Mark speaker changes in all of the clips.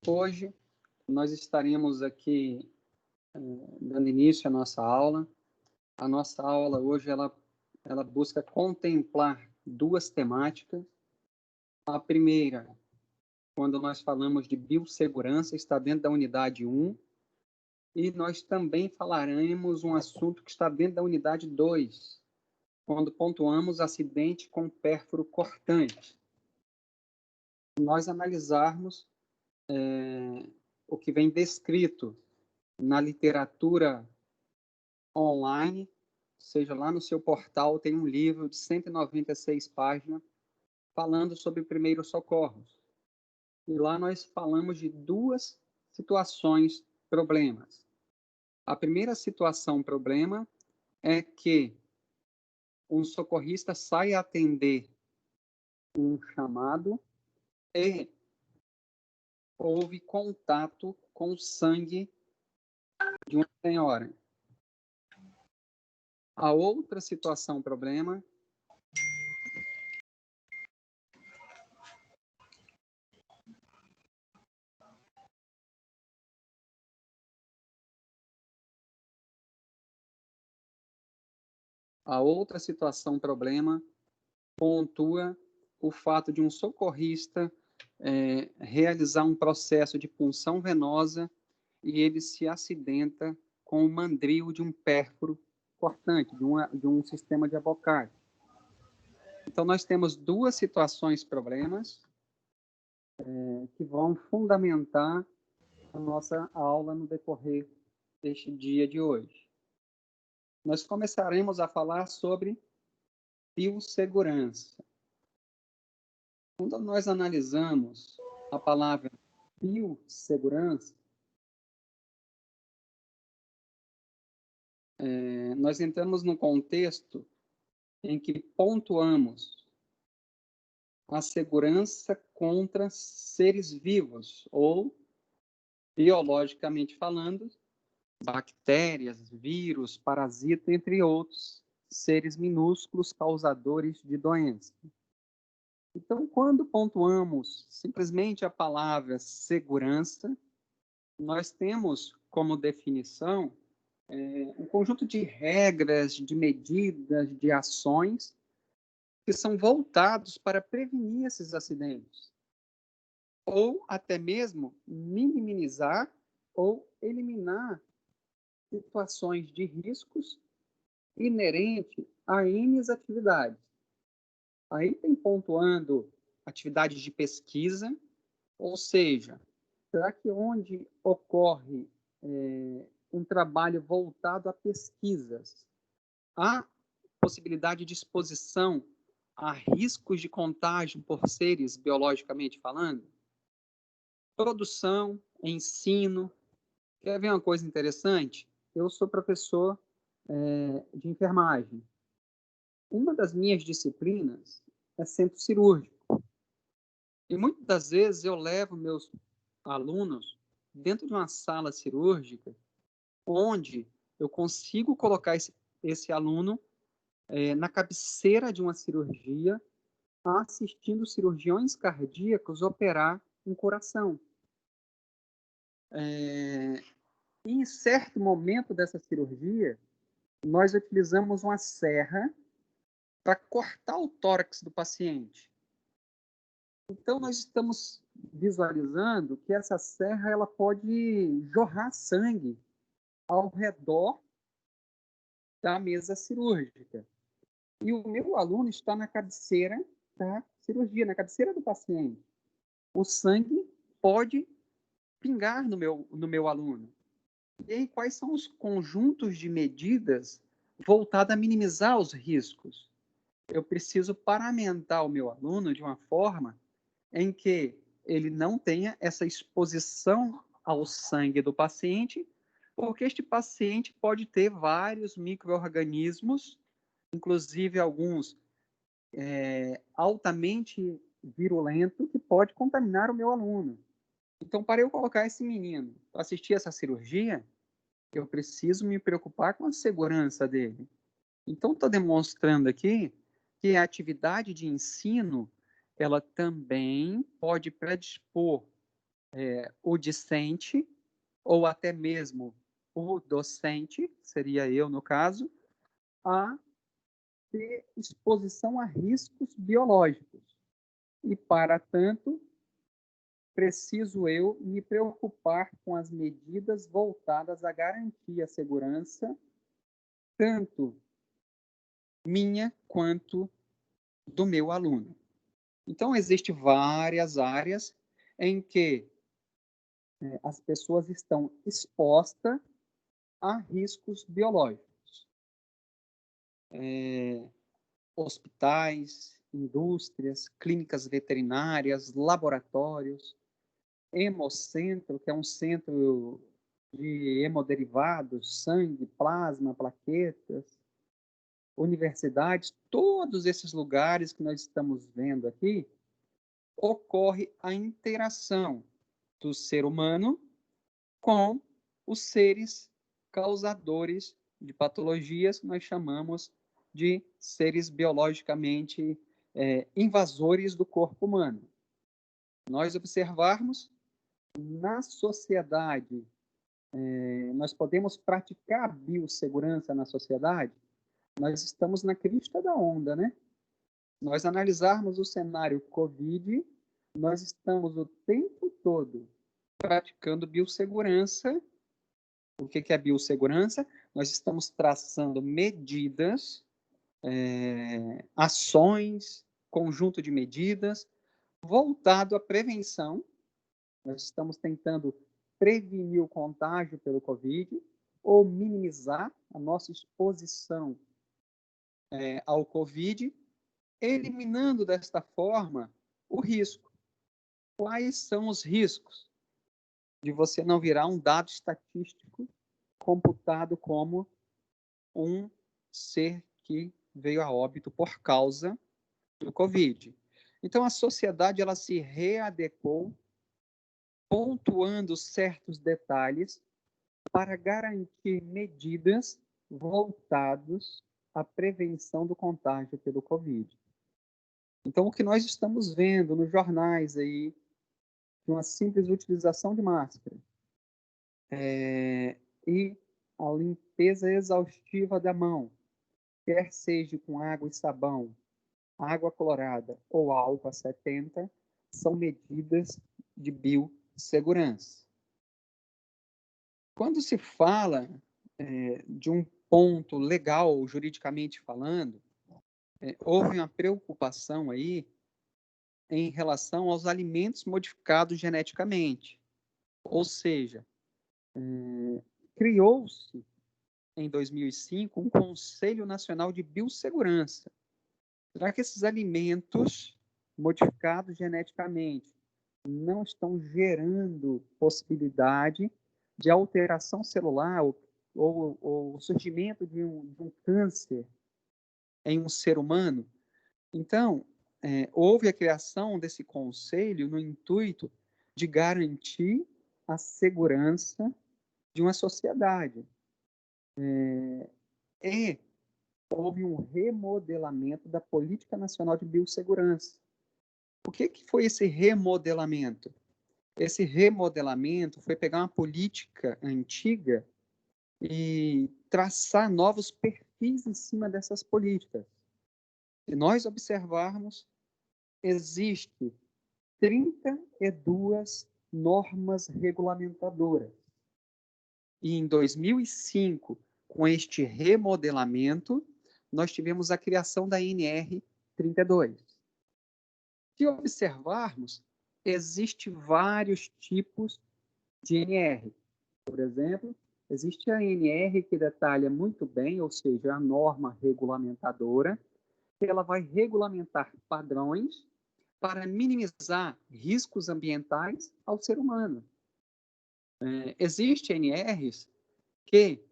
Speaker 1: Hoje nós estaremos aqui dando início à nossa aula. A nossa aula hoje ela busca contemplar duas temáticas. A primeira, quando nós falamos de biossegurança, está dentro da unidade 1, e nós também falaremos um assunto que está dentro da unidade 2, quando pontuamos acidente com pérfuro cortante. Nós analisarmos o que vem descrito na literatura online, seja lá no seu portal, tem um livro de 196 páginas falando sobre primeiros socorros. E lá nós falamos de duas situações problemas. A primeira situação problema é que um socorrista sai a atender um chamado e houve contato com o sangue de uma senhora. A outra situação problema pontua o fato de um socorrista realizar um processo de punção venosa e ele se acidenta com o mandril de um pérfuro cortante, de um sistema de abocate. Então, nós temos duas situações problemas que vão fundamentar a nossa aula no decorrer deste dia de hoje. Nós começaremos a falar sobre biossegurança. Quando nós analisamos a palavra biossegurança, nós entramos num contexto em que pontuamos a segurança contra seres vivos, ou, biologicamente falando, bactérias, vírus, parasitas, entre outros seres minúsculos causadores de doença. Então, quando pontuamos simplesmente a palavra segurança, nós temos como definição um conjunto de regras, de medidas, de ações que são voltados para prevenir esses acidentes, ou até mesmo minimizar ou eliminar situações de riscos inerentes a N atividades. Aí tem pontuando atividades de pesquisa, ou seja, será que onde ocorre um trabalho voltado a pesquisas, há possibilidade de exposição a riscos de contágio por seres biologicamente falando? Produção, ensino. Quer ver uma coisa interessante? Eu sou professor de enfermagem. Uma das minhas disciplinas é centro cirúrgico. E muitas das vezes eu levo meus alunos dentro de uma sala cirúrgica, onde eu consigo colocar esse aluno na cabeceira de uma cirurgia, assistindo cirurgiões cardíacos operar um coração. Em certo momento dessa cirurgia, nós utilizamos uma serra para cortar o tórax do paciente. Então, nós estamos visualizando que essa serra ela pode jorrar sangue ao redor da mesa cirúrgica. E o meu aluno está na cabeceira da cirurgia, na cabeceira do paciente. O sangue pode pingar no meu aluno. E aí, quais são os conjuntos de medidas voltadas a minimizar os riscos? Eu preciso paramentar o meu aluno de uma forma em que ele não tenha essa exposição ao sangue do paciente, porque este paciente pode ter vários micro-organismos, inclusive alguns altamente virulentos, que pode contaminar o meu aluno. Então, para eu colocar esse menino para assistir essa cirurgia, eu preciso me preocupar com a segurança dele. Então, estou demonstrando aqui que a atividade de ensino, ela também pode predispor o discente, ou até mesmo o docente, seria eu no caso, a ter exposição a riscos biológicos. E, para tanto, preciso eu me preocupar com as medidas voltadas a garantir a segurança, tanto minha quanto do meu aluno. Então, existem várias áreas em que as pessoas estão expostas a riscos biológicos. Hospitais, indústrias, clínicas veterinárias, laboratórios, hemocentro, que é um centro de hemoderivados, sangue, plasma, plaquetas, universidades, todos esses lugares que nós estamos vendo aqui, ocorre a interação do ser humano com os seres causadores de patologias que nós chamamos de seres biologicamente invasores do corpo humano. Nós observarmos na sociedade, nós podemos praticar a biossegurança na sociedade, nós estamos na crista da onda, né? Nós analisarmos o cenário COVID, nós estamos o tempo todo praticando biossegurança. O que é biossegurança? Nós estamos traçando medidas, ações, conjunto de medidas, voltado à prevenção. Nós estamos tentando prevenir o contágio pelo COVID ou minimizar a nossa exposição ao COVID, eliminando desta forma o risco. Quais são os riscos de você não virar um dado estatístico computado como um ser que veio a óbito por causa do COVID? Então, a sociedade ela se readequou, pontuando certos detalhes para garantir medidas voltadas à prevenção do contágio pelo COVID. Então, o que nós estamos vendo nos jornais aí, de uma simples utilização de máscara, e a limpeza exaustiva da mão, quer seja com água e sabão, água clorada ou álcool a 70, são medidas de biossegurança. Quando se fala de um ponto legal, juridicamente falando, houve uma preocupação aí em relação aos alimentos modificados geneticamente. Ou seja, criou-se em 2005 um Conselho Nacional de Biossegurança. Será que esses alimentos modificados geneticamente não estão gerando possibilidade de alteração celular ou surgimento de um câncer em um ser humano? Então, houve a criação desse conselho no intuito de garantir a segurança de uma sociedade. E houve um remodelamento da Política Nacional de Biossegurança. O que foi esse remodelamento? Esse remodelamento foi pegar uma política antiga e traçar novos perfis em cima dessas políticas. Se nós observarmos, existe 32 normas regulamentadoras. E em 2005, com este remodelamento, nós tivemos a criação da NR 32. Se observarmos, existem vários tipos de NR. Por exemplo, existe a NR que detalha muito bem, ou seja, a norma regulamentadora, que ela vai regulamentar padrões para minimizar riscos ambientais ao ser humano. Existem NRs que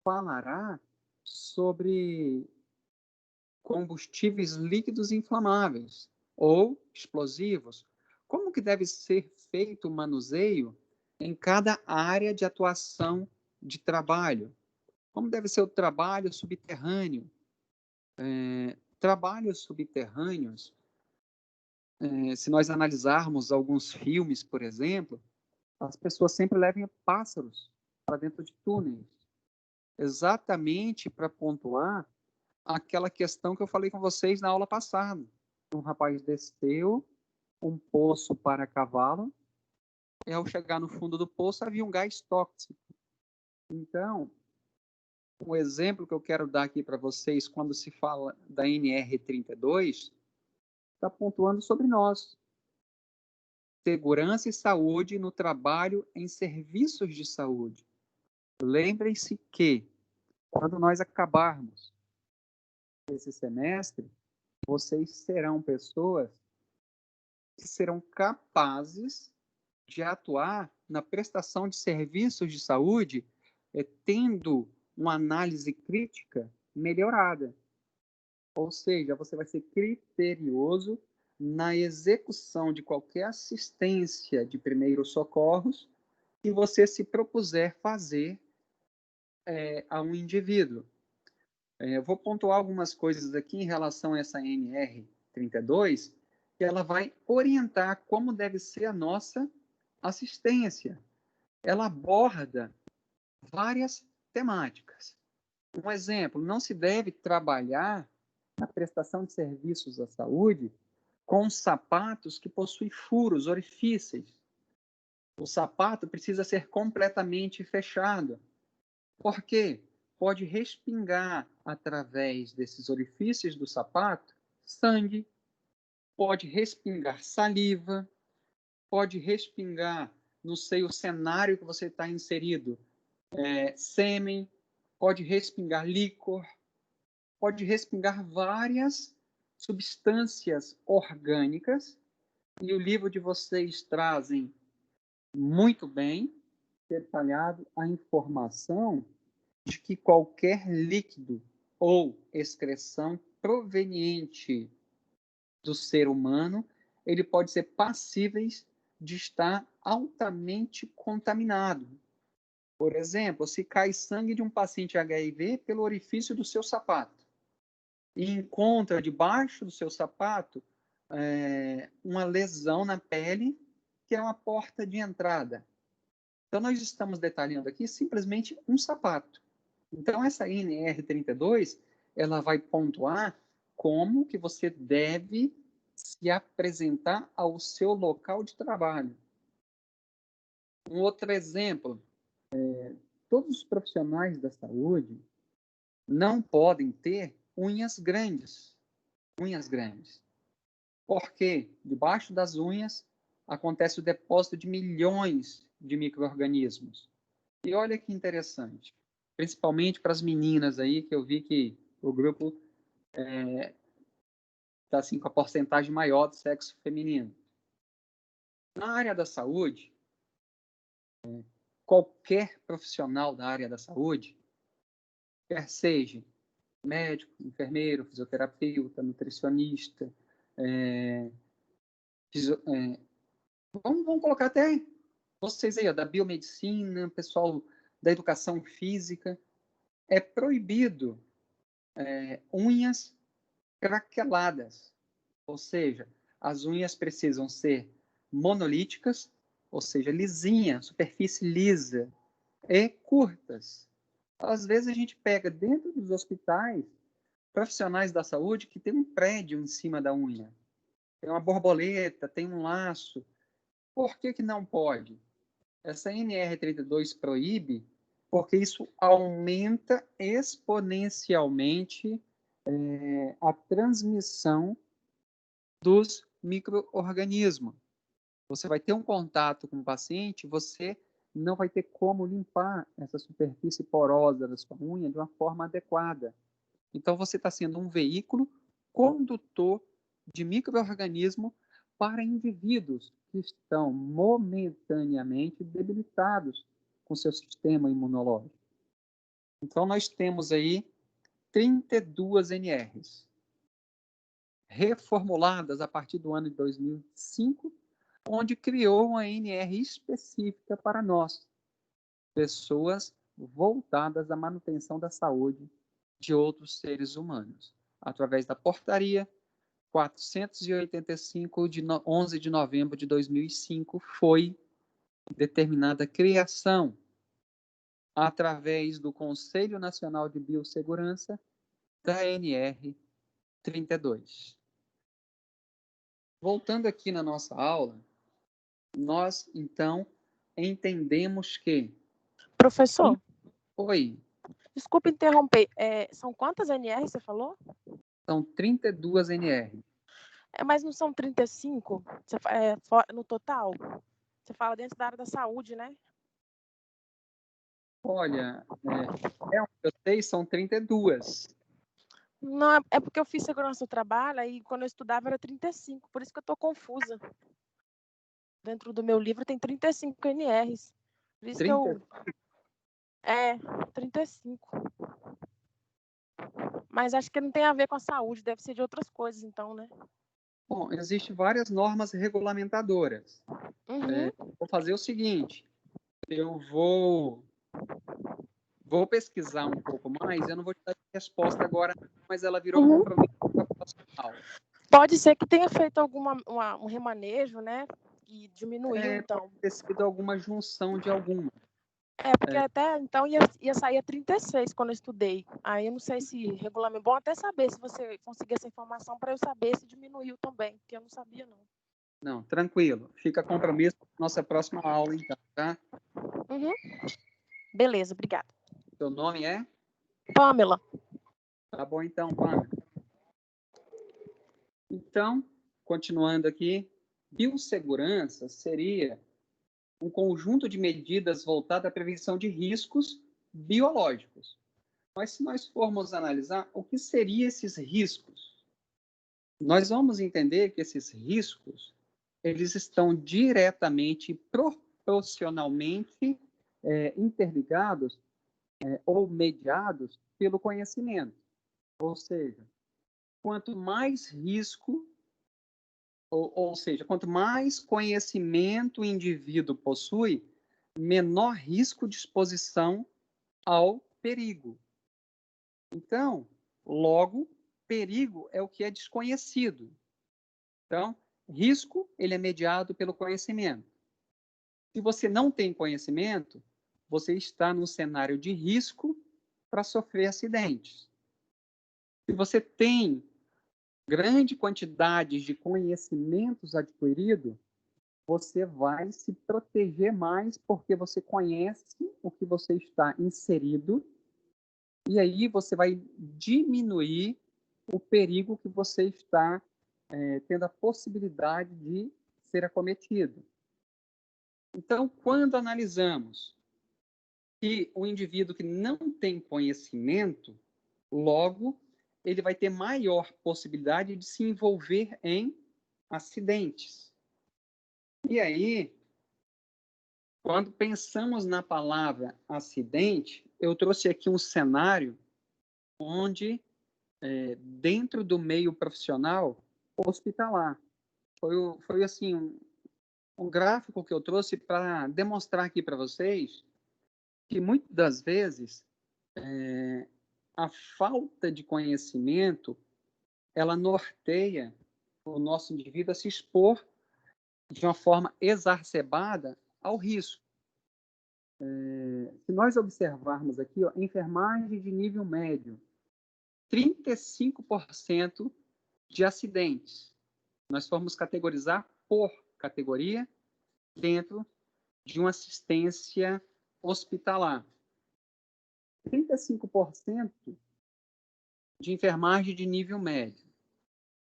Speaker 1: falará sobre combustíveis líquidos inflamáveis ou explosivos. Como que deve ser feito o manuseio em cada área de atuação de trabalho? Como deve ser o trabalho subterrâneo? Trabalhos subterrâneos se nós analisarmos alguns filmes, por exemplo, as pessoas sempre levam pássaros para dentro de túneis, exatamente para pontuar aquela questão que eu falei com vocês na aula passada. Um rapaz desceu um poço para cavalo, e ao chegar no fundo do poço havia um gás tóxico. Então, um exemplo que eu quero dar aqui para vocês, quando se fala da NR32, está pontuando sobre nós. Segurança e saúde no trabalho em serviços de saúde. Lembrem-se que, quando nós acabarmos esse semestre, vocês serão pessoas que serão capazes de atuar na prestação de serviços de saúde, tendo uma análise crítica melhorada. Ou seja, você vai ser criterioso na execução de qualquer assistência de primeiros socorros que você se propuser fazer a um indivíduo. Eu vou pontuar algumas coisas aqui em relação a essa NR32, que ela vai orientar como deve ser a nossa assistência. Ela aborda várias temáticas. Um exemplo, não se deve trabalhar na prestação de serviços à saúde com sapatos que possuem furos, orifícios. O sapato precisa ser completamente fechado. Por quê? Pode respingar através desses orifícios do sapato sangue, pode respingar saliva, pode respingar, não sei o cenário que você está inserido, sêmen, pode respingar líquor, pode respingar várias substâncias orgânicas, e o livro de vocês trazem muito bem detalhado a informação de que qualquer líquido ou excreção proveniente do ser humano, ele pode ser passíveis de estar altamente contaminado. Por exemplo, se cai sangue de um paciente HIV pelo orifício do seu sapato e encontra debaixo do seu sapato uma lesão na pele, que é uma porta de entrada. Então, nós estamos detalhando aqui simplesmente um sapato. Então, essa NR32, ela vai pontuar como que você deve se apresentar ao seu local de trabalho. Um outro exemplo, todos os profissionais da saúde não podem ter unhas grandes. Unhas grandes. Porque debaixo das unhas acontece o depósito de milhões de micro-organismos. E olha que interessante, principalmente para as meninas aí, que eu vi que o grupo está assim, com a porcentagem maior do sexo feminino. Na área da saúde, qualquer profissional da área da saúde, quer seja médico, enfermeiro, fisioterapeuta, nutricionista, vamos colocar até vocês aí, ó, da biomedicina, pessoal da educação física, é proibido unhas craqueladas, ou seja, as unhas precisam ser monolíticas, ou seja, lisinha, superfície lisa, e curtas. Às vezes a gente pega dentro dos hospitais profissionais da saúde que tem um prédio em cima da unha, tem uma borboleta, tem um laço. Por que não pode? Essa NR32 proíbe porque isso aumenta exponencialmente a transmissão dos micro-organismos. Você vai ter um contato com o paciente, você não vai ter como limpar essa superfície porosa da sua unha de uma forma adequada. Então, você está sendo um veículo condutor de micro-organismo para indivíduos que estão momentaneamente debilitados com seu sistema imunológico. Então, nós temos aí 32 NRs, reformuladas a partir do ano de 2005, onde criou uma NR específica para nós, pessoas voltadas à manutenção da saúde de outros seres humanos, através da portaria 485 de 11 de novembro de 2005 foi determinada a criação, através do Conselho Nacional de Biossegurança, da NR 32. Voltando aqui na nossa aula, nós, então, entendemos que...
Speaker 2: Professor,
Speaker 1: Oi,
Speaker 2: desculpe interromper. São quantas NR você falou?
Speaker 1: são 32 NR.
Speaker 2: Mas não são 35 no total? Você fala dentro da área da saúde, né?
Speaker 1: Olha, eu sei, são 32.
Speaker 2: Não, é porque eu fiz segurança do trabalho e quando eu estudava era 35, por isso que eu estou confusa. Dentro do meu livro tem 35 NRs. Por isso
Speaker 1: 30?
Speaker 2: que 35. Mas acho que não tem a ver com a saúde, deve ser de outras coisas, então, né?
Speaker 1: Bom, existem várias normas regulamentadoras. Vou fazer o seguinte, eu vou pesquisar um pouco mais, eu não vou te dar resposta agora, mas ela virou compromisso para a próxima aula.
Speaker 2: Pode ser que tenha feito um remanejo, né? E diminuiu, então.
Speaker 1: Pode ter sido alguma junção de alguma.
Speaker 2: Porque até então ia sair a 36 quando eu estudei. Aí eu não sei se regulamento. Bom até saber se você conseguir essa informação para eu saber se diminuiu também, porque eu não sabia, não.
Speaker 1: Não, tranquilo. Fica compromisso com a nossa próxima aula, então, tá?
Speaker 2: Beleza, obrigada.
Speaker 1: Seu nome é?
Speaker 2: Pamela.
Speaker 1: Tá bom, então, Pamela. Então, continuando aqui, biossegurança seria um conjunto de medidas voltado à prevenção de riscos biológicos. Mas se nós formos analisar, o que seriam esses riscos? Nós vamos entender que esses riscos, eles estão diretamente, proporcionalmente interligados ou mediados pelo conhecimento. Ou seja, quanto mais risco, ou seja, quanto mais conhecimento o indivíduo possui, menor risco de exposição ao perigo. Então, logo, perigo é o que é desconhecido. Então, risco, ele é mediado pelo conhecimento. Se você não tem conhecimento, você está num cenário de risco para sofrer acidentes. Se você tem grande quantidade de conhecimentos adquiridos, você vai se proteger mais porque você conhece o que você está inserido e aí você vai diminuir o perigo que você está tendo a possibilidade de ser acometido. Então, quando analisamos que o indivíduo que não tem conhecimento, logo, ele vai ter maior possibilidade de se envolver em acidentes. E aí, quando pensamos na palavra acidente, eu trouxe aqui um cenário onde, dentro do meio profissional hospitalar, foi assim, um gráfico que eu trouxe para demonstrar aqui para vocês que muitas das vezes a falta de conhecimento ela norteia o nosso indivíduo a se expor de uma forma exacerbada ao risco. Se nós observarmos aqui, enfermagem de nível médio, 35% de acidentes. Nós formos categorizar por categoria dentro de uma assistência hospitalar. 35% de enfermagem de nível médio.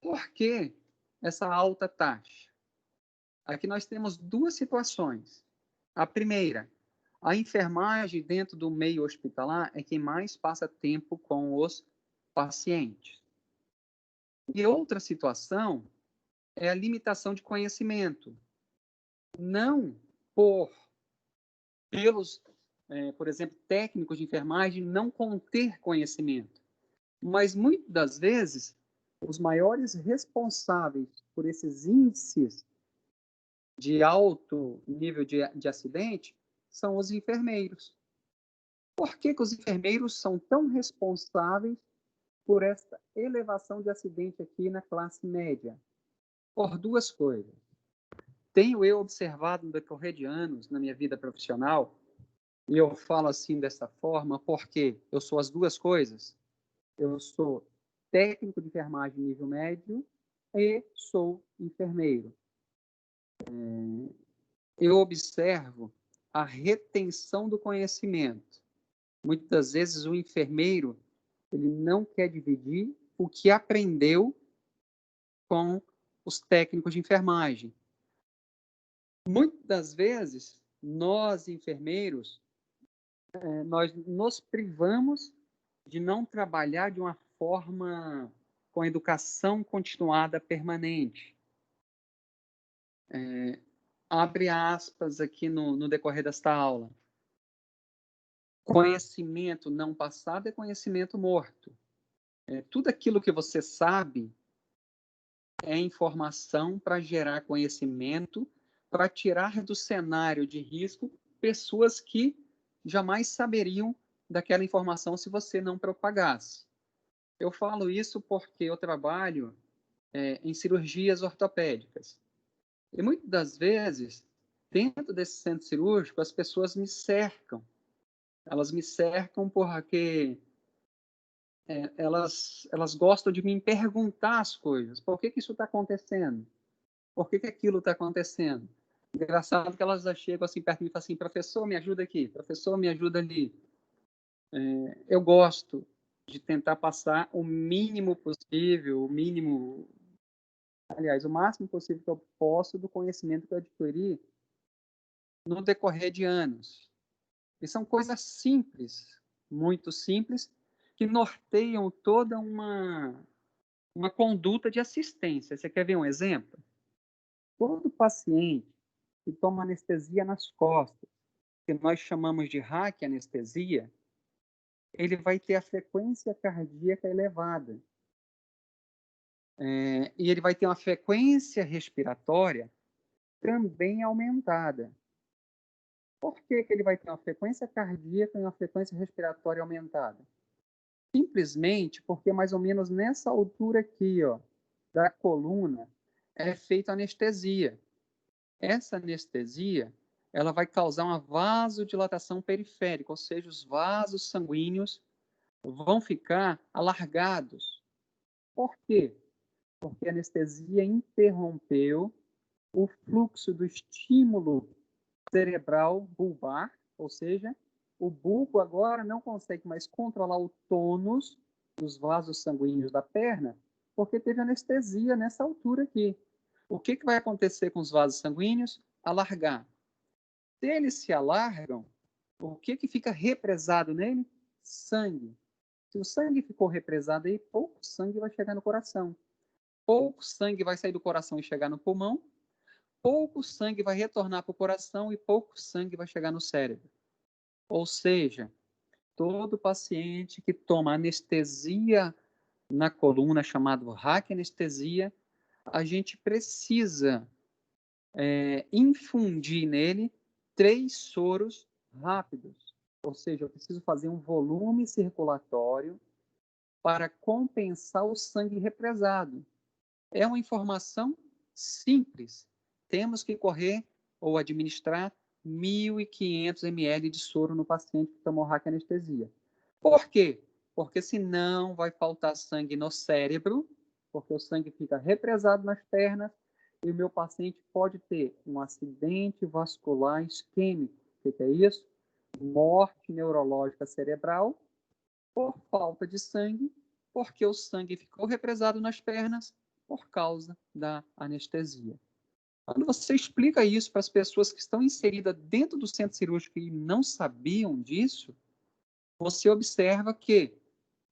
Speaker 1: Por que essa alta taxa? Aqui nós temos duas situações. A primeira, a enfermagem dentro do meio hospitalar é quem mais passa tempo com os pacientes. E outra situação é a limitação de conhecimento. Não pelos, por exemplo, técnicos de enfermagem não conter conhecimento, mas muitas das vezes os maiores responsáveis por esses índices de alto nível de acidente são os enfermeiros. Por que os enfermeiros são tão responsáveis por esta elevação de acidente aqui na classe média? Por duas coisas. Tenho eu observado no decorrer de anos na minha vida profissional, e eu falo assim dessa forma porque eu sou as duas coisas. Eu sou técnico de enfermagem nível médio e sou enfermeiro. Eu observo a retenção do conhecimento. Muitas vezes o enfermeiro ele não quer dividir o que aprendeu com os técnicos de enfermagem. Muitas das vezes, nós enfermeiros, nós nos privamos de não trabalhar de uma forma com educação continuada permanente. Abre aspas aqui no decorrer desta aula. Conhecimento não passado é conhecimento morto. Tudo aquilo que você sabe é informação para gerar conhecimento, para tirar do cenário de risco pessoas que jamais saberiam daquela informação se você não propagasse. Eu falo isso porque eu trabalho em cirurgias ortopédicas. E muitas das vezes, dentro desse centro cirúrgico, as pessoas me cercam. Elas me cercam porque elas gostam de me perguntar as coisas. Por que isso está acontecendo? Por que aquilo está acontecendo? Engraçado que elas já chegam assim perto de mim e falam assim, professor, me ajuda aqui, professor, me ajuda ali. Eu gosto de tentar passar o mínimo possível, o máximo possível que eu posso do conhecimento que eu adquiri no decorrer de anos. E são coisas simples, muito simples, que norteiam toda uma conduta de assistência. Você quer ver um exemplo? Todo paciente que toma anestesia nas costas, que nós chamamos de raquianestesia, ele vai ter a frequência cardíaca elevada. E ele vai ter uma frequência respiratória também aumentada. Por que ele vai ter uma frequência cardíaca e uma frequência respiratória aumentada? Simplesmente porque mais ou menos nessa altura aqui, ó, da coluna, é feita anestesia. Essa anestesia, ela vai causar uma vasodilatação periférica, ou seja, os vasos sanguíneos vão ficar alargados. Por quê? Porque a anestesia interrompeu o fluxo do estímulo cerebral bulbar, ou seja, o bulbo agora não consegue mais controlar o tônus dos vasos sanguíneos da perna, porque teve anestesia nessa altura aqui. O que vai acontecer com os vasos sanguíneos? Alargar. Se eles se alargam, o que fica represado nele? Sangue. Se o sangue ficou represado aí, pouco sangue vai chegar no coração. Pouco sangue vai sair do coração e chegar no pulmão. Pouco sangue vai retornar para o coração e pouco sangue vai chegar no cérebro. Ou seja, todo paciente que toma anestesia na coluna, chamado raquianestesia, a gente precisa infundir nele 3 soros rápidos. Ou seja, eu preciso fazer um volume circulatório para compensar o sangue represado. É uma informação simples. Temos que correr ou administrar 1.500 ml de soro no paciente que tomou raquianestesia. Por quê? Porque senão vai faltar sangue no cérebro, porque o sangue fica represado nas pernas e o meu paciente pode ter um acidente vascular isquêmico. O que é isso? Morte neurológica cerebral por falta de sangue, porque o sangue ficou represado nas pernas por causa da anestesia. Quando você explica isso para as pessoas que estão inseridas dentro do centro cirúrgico e não sabiam disso, você observa que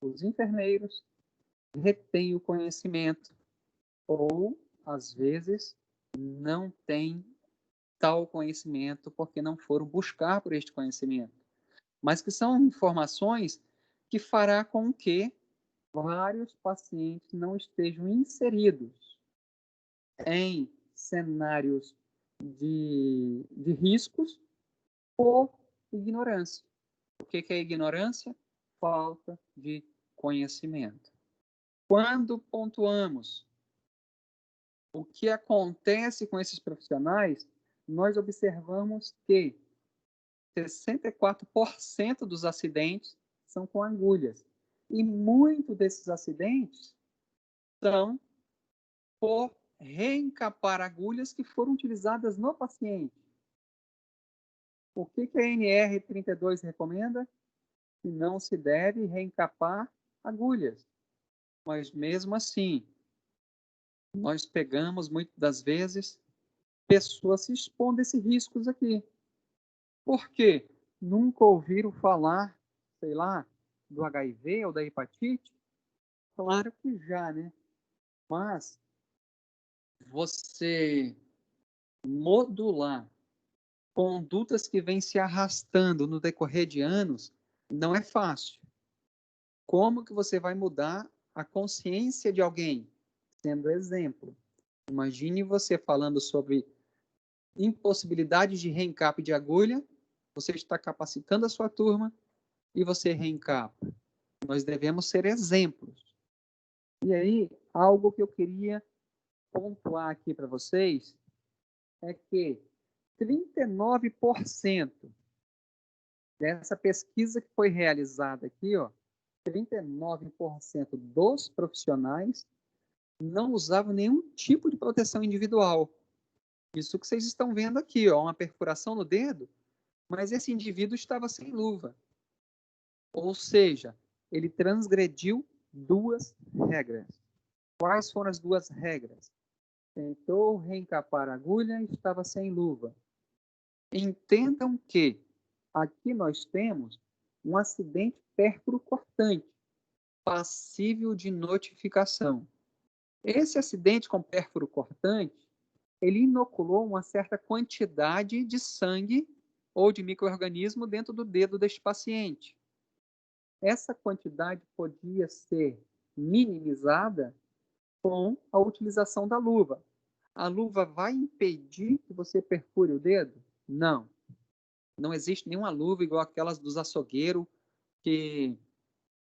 Speaker 1: os enfermeiros retêm o conhecimento ou, às vezes, não têm tal conhecimento porque não foram buscar por este conhecimento. Mas que são informações que fará com que vários pacientes não estejam inseridos em cenários de riscos por ignorância. O que é ignorância? Falta de conhecimento. Quando pontuamos o que acontece com esses profissionais, nós observamos que 64% dos acidentes são com agulhas. E muitos desses acidentes são por reencapar agulhas que foram utilizadas no paciente. O que a NR32 recomenda? Que não se deve reencapar agulhas. Mas mesmo assim, nós pegamos muitas das vezes pessoas se expondo a esses riscos aqui. Por quê? Nunca ouviram falar, sei lá, do HIV ou da hepatite? Claro que já, né? Mas você modular condutas que vêm se arrastando no decorrer de anos não é fácil. Como que você vai mudar a consciência de alguém? Sendo exemplo. Imagine você falando sobre impossibilidade de reencape de agulha, você está capacitando a sua turma e você reencapa. Nós devemos ser exemplos. E aí, algo que eu queria pontuar aqui para vocês é que 39% dessa pesquisa que foi realizada aqui, 39% dos profissionais não usavam nenhum tipo de proteção individual. Isso que vocês estão vendo aqui, uma perfuração no dedo, mas esse indivíduo estava sem luva. Ou seja, ele transgrediu duas regras. Quais foram as duas regras? Tentou reencapar a agulha e estava sem luva. Entendam que aqui nós temos um acidente pérfuro cortante, passível de notificação. Esse acidente com pérfuro cortante, ele inoculou uma certa quantidade de sangue ou de micro-organismo dentro do dedo deste paciente. Essa quantidade podia ser minimizada com a utilização da luva. A luva vai impedir que você perfure o dedo? Não. Não existe nenhuma luva igual aquelas dos açougueiros que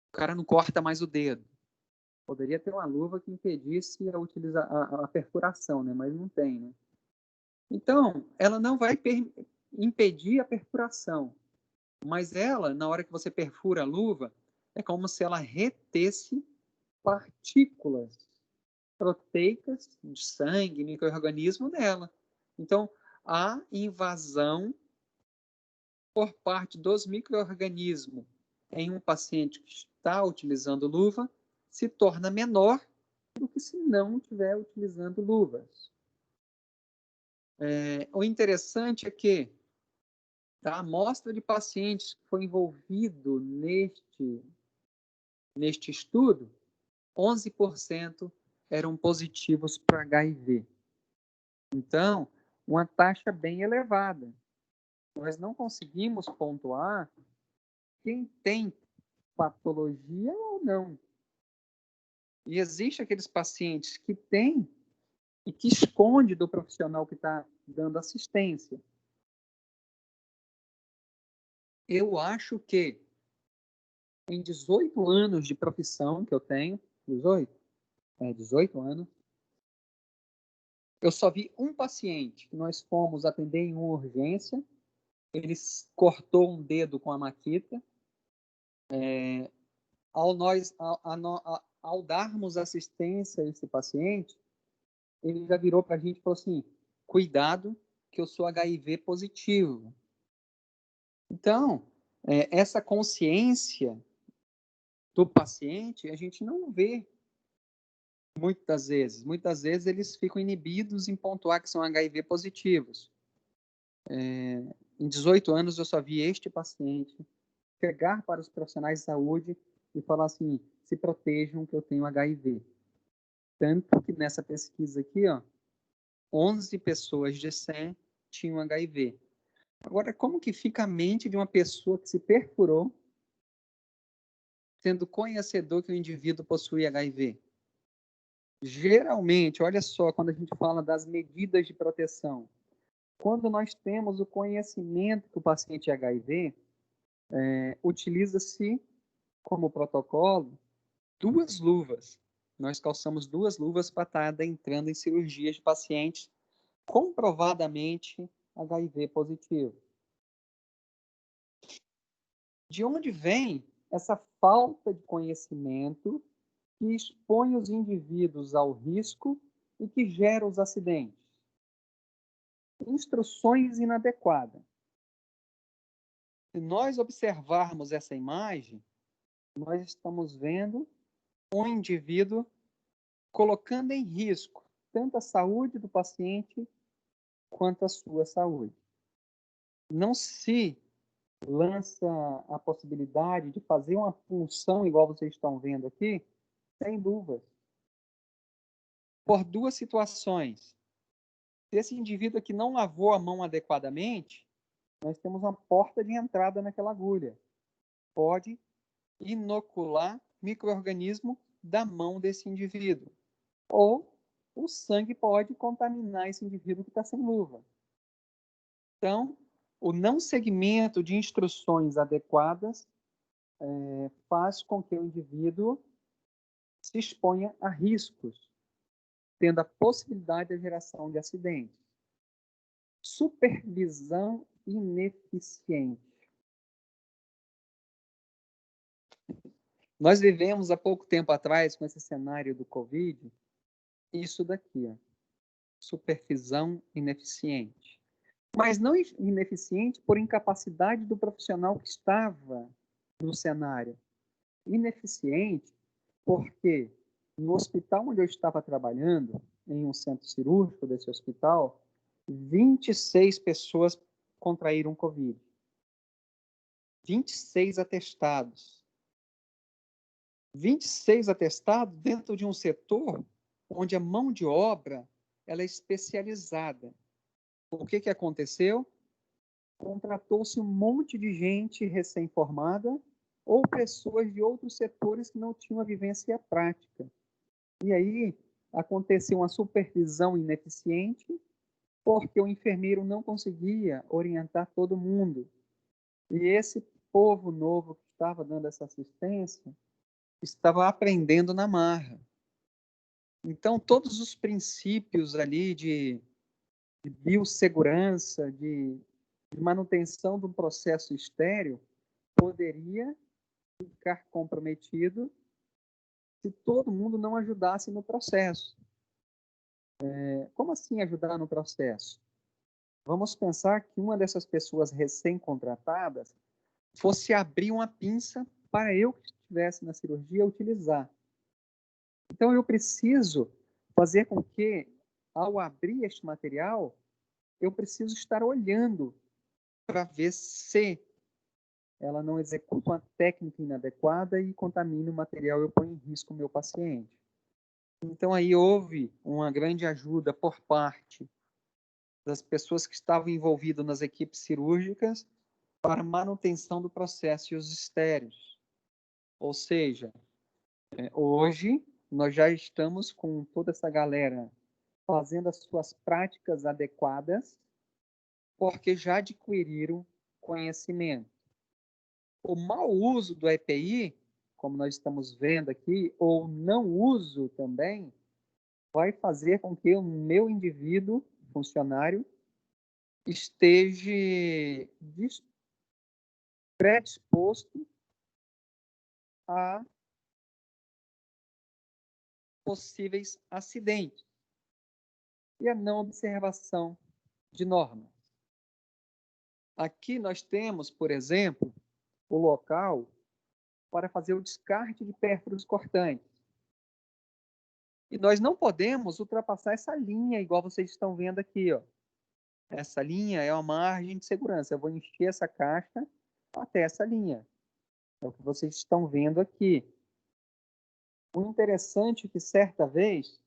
Speaker 1: o cara não corta mais o dedo. Poderia ter uma luva que impedisse a perfuração, né? Mas não tem, né? Então, ela não vai impedir a perfuração, mas ela, na hora que você perfura a luva, é como se ela retesse partículas proteicas de sangue, micro-organismo nela. Então, a invasão por parte dos micro-organismos em um paciente que está utilizando luva se torna menor do que se não estiver utilizando luvas. O interessante é que da amostra de pacientes que foi envolvido neste estudo, 11% eram positivos para HIV. Então, uma taxa bem elevada. Nós não conseguimos pontuar quem tem patologia ou não. E existe aqueles pacientes que têm e que esconde do profissional que está dando assistência. Eu acho que em 18 anos de profissão que eu tenho, 18 anos, eu só vi um paciente que nós fomos atender em uma urgência, ele cortou um dedo com a maquita, ao darmos assistência a esse paciente, ele já virou para a gente e falou assim, cuidado que eu sou HIV positivo. Então, essa consciência do paciente, a gente não vê muitas vezes. Muitas vezes eles ficam inibidos em pontuar que são HIV positivos. Em 18 anos eu só vi este paciente chegar para os profissionais de saúde e falar assim, se protejam que eu tenho HIV. Tanto que nessa pesquisa aqui, 11 pessoas de 100 tinham HIV. Agora, como que fica a mente de uma pessoa que se perfurou, sendo conhecedor que o indivíduo possui HIV? Geralmente, olha só, quando a gente fala das medidas de proteção, quando nós temos o conhecimento que o paciente é HIV, utiliza-se como protocolo 2 luvas. nós calçamos 2 luvas para estar adentrando em cirurgias de pacientes comprovadamente HIV positivo. De onde vem essa falta de conhecimento que expõe os indivíduos ao risco e que gera os acidentes? Instruções inadequadas. Se nós observarmos essa imagem, nós estamos vendo um indivíduo colocando em risco tanto a saúde do paciente quanto a sua saúde. Não se lança a possibilidade de fazer uma punção, igual vocês estão vendo aqui, sem luvas. Por 2 situações. Se esse indivíduo aqui não lavou a mão adequadamente, nós temos uma porta de entrada naquela agulha. Pode inocular micro-organismo da mão desse indivíduo. Ou o sangue pode contaminar esse indivíduo que está sem luva. Então, o não seguimento de instruções adequadas faz com que o indivíduo se exponha a riscos, tendo a possibilidade da geração de acidentes. Supervisão ineficiente. Nós vivemos há pouco tempo atrás, com esse cenário do Covid, isso daqui, ó, supervisão ineficiente. Mas não ineficiente por incapacidade do profissional que estava no cenário. Ineficiente porque no hospital onde eu estava trabalhando, em um centro cirúrgico desse hospital, 26 pessoas contraíram Covid. 26 atestados. 26 atestados dentro de um setor onde a mão de obra ela é especializada. O que aconteceu? Contratou-se um monte de gente recém-formada ou pessoas de outros setores que não tinham a vivência prática. E aí aconteceu uma supervisão ineficiente porque o enfermeiro não conseguia orientar todo mundo. E esse povo novo que estava dando essa assistência estava aprendendo na marra. Então, todos os princípios ali de biossegurança, de manutenção do processo estéril, poderia ficar comprometido se todo mundo não ajudasse no processo. Como assim ajudar no processo? Vamos pensar que uma dessas pessoas recém-contratadas fosse abrir uma pinça para eu que estivesse na cirurgia utilizar. Então, eu preciso fazer com que, ao abrir este material, eu preciso estar olhando para ver se ela não executa uma técnica inadequada e contamina o material e eu ponho em risco o meu paciente. Então, aí houve uma grande ajuda por parte das pessoas que estavam envolvidas nas equipes cirúrgicas para manutenção do processo e os estéreos. Ou seja, hoje nós já estamos com toda essa galera fazendo as suas práticas adequadas porque já adquiriram conhecimento. O mau uso do EPI, como nós estamos vendo aqui, ou não uso também, vai fazer com que o meu indivíduo, funcionário, esteja predisposto a possíveis acidentes e a não observação de normas. Aqui nós temos, por exemplo, o local para fazer o descarte de pérfuros cortantes. E nós não podemos ultrapassar essa linha, igual vocês estão vendo aqui, ó. Essa linha é uma margem de segurança. Eu vou encher essa caixa até essa linha. É o que vocês estão vendo aqui. O interessante é que, certa vez,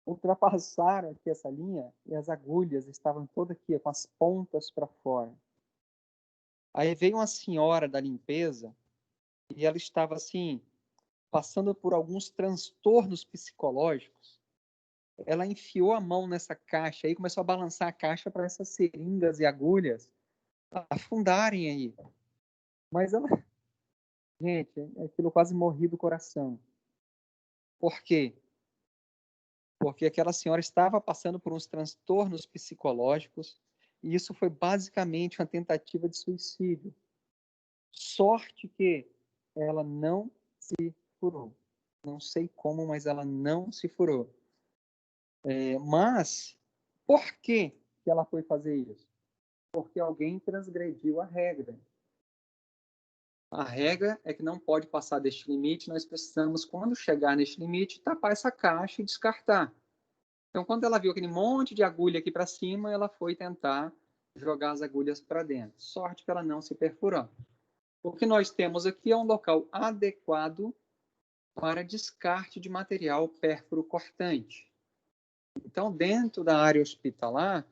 Speaker 1: ultrapassaram aqui essa linha e as agulhas estavam todas aqui, com as pontas para fora. Aí veio uma senhora da limpeza e ela estava, assim, passando por alguns transtornos psicológicos. Ela enfiou a mão nessa caixa e começou a balançar a caixa para essas seringas e agulhas afundarem aí. Mas ela... Gente, aquilo quase morri do coração. Por quê? Porque aquela senhora estava passando por uns transtornos psicológicos e isso foi basicamente uma tentativa de suicídio. Sorte que ela não se furou. Não sei como, mas ela não se furou. Mas, por que ela foi fazer isso? Porque alguém transgrediu a regra. A regra é que não pode passar deste limite, nós precisamos, quando chegar neste limite, tapar essa caixa e descartar. Então, quando ela viu aquele monte de agulha aqui para cima, ela foi tentar jogar as agulhas para dentro. Sorte que ela não se perfurou. O que nós temos aqui é um local adequado para descarte de material pérfuro cortante. Então, dentro da área hospitalar,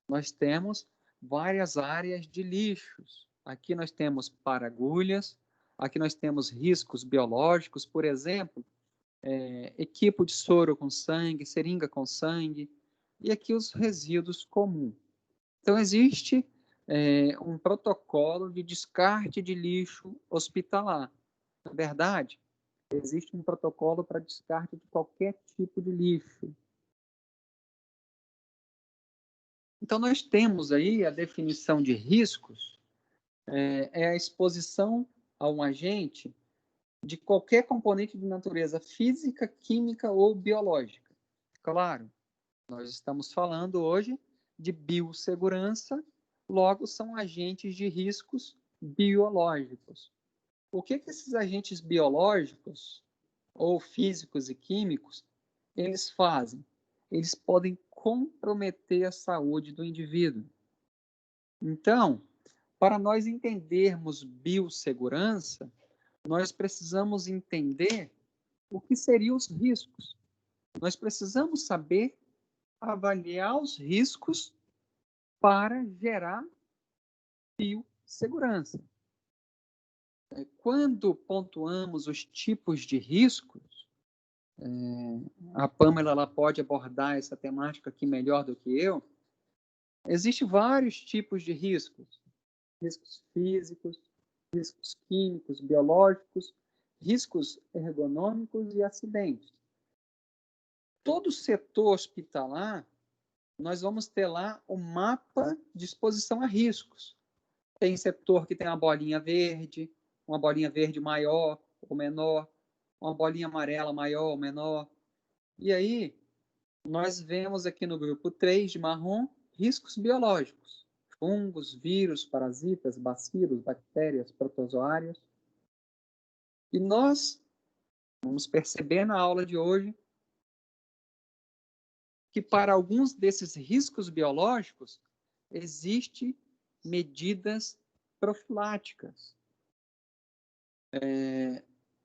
Speaker 1: nós temos várias áreas de lixos. Aqui nós temos para-agulhas, aqui nós temos riscos biológicos, por exemplo, equipo de soro com sangue, seringa com sangue, e aqui os resíduos comuns. Então, existe um protocolo de descarte de lixo hospitalar. Na verdade, existe um protocolo para descarte de qualquer tipo de lixo. Então, nós temos aí a definição de riscos, é a exposição a um agente de qualquer componente de natureza física, química ou biológica. Claro, nós estamos falando hoje de biossegurança, logo são agentes de riscos biológicos. O que esses agentes biológicos, ou físicos e químicos, eles fazem? Eles podem comprometer a saúde do indivíduo. Então, para nós entendermos biossegurança, nós precisamos entender o que seriam os riscos. Nós precisamos saber avaliar os riscos para gerar biossegurança. Quando pontuamos os tipos de riscos, a Pamela ela pode abordar essa temática aqui melhor do que eu. Existem vários tipos de riscos. Riscos físicos, riscos químicos, biológicos, riscos ergonômicos e acidentes. Todo setor hospitalar, nós vamos ter lá o mapa de exposição a riscos. Tem setor que tem uma bolinha verde maior ou menor, uma bolinha amarela maior ou menor. E aí, nós vemos aqui no grupo 3 de marrom, riscos biológicos. Fungos, vírus, parasitas, bacilos, bactérias, protozoários. E nós vamos perceber na aula de hoje que para alguns desses riscos biológicos existem medidas profiláticas.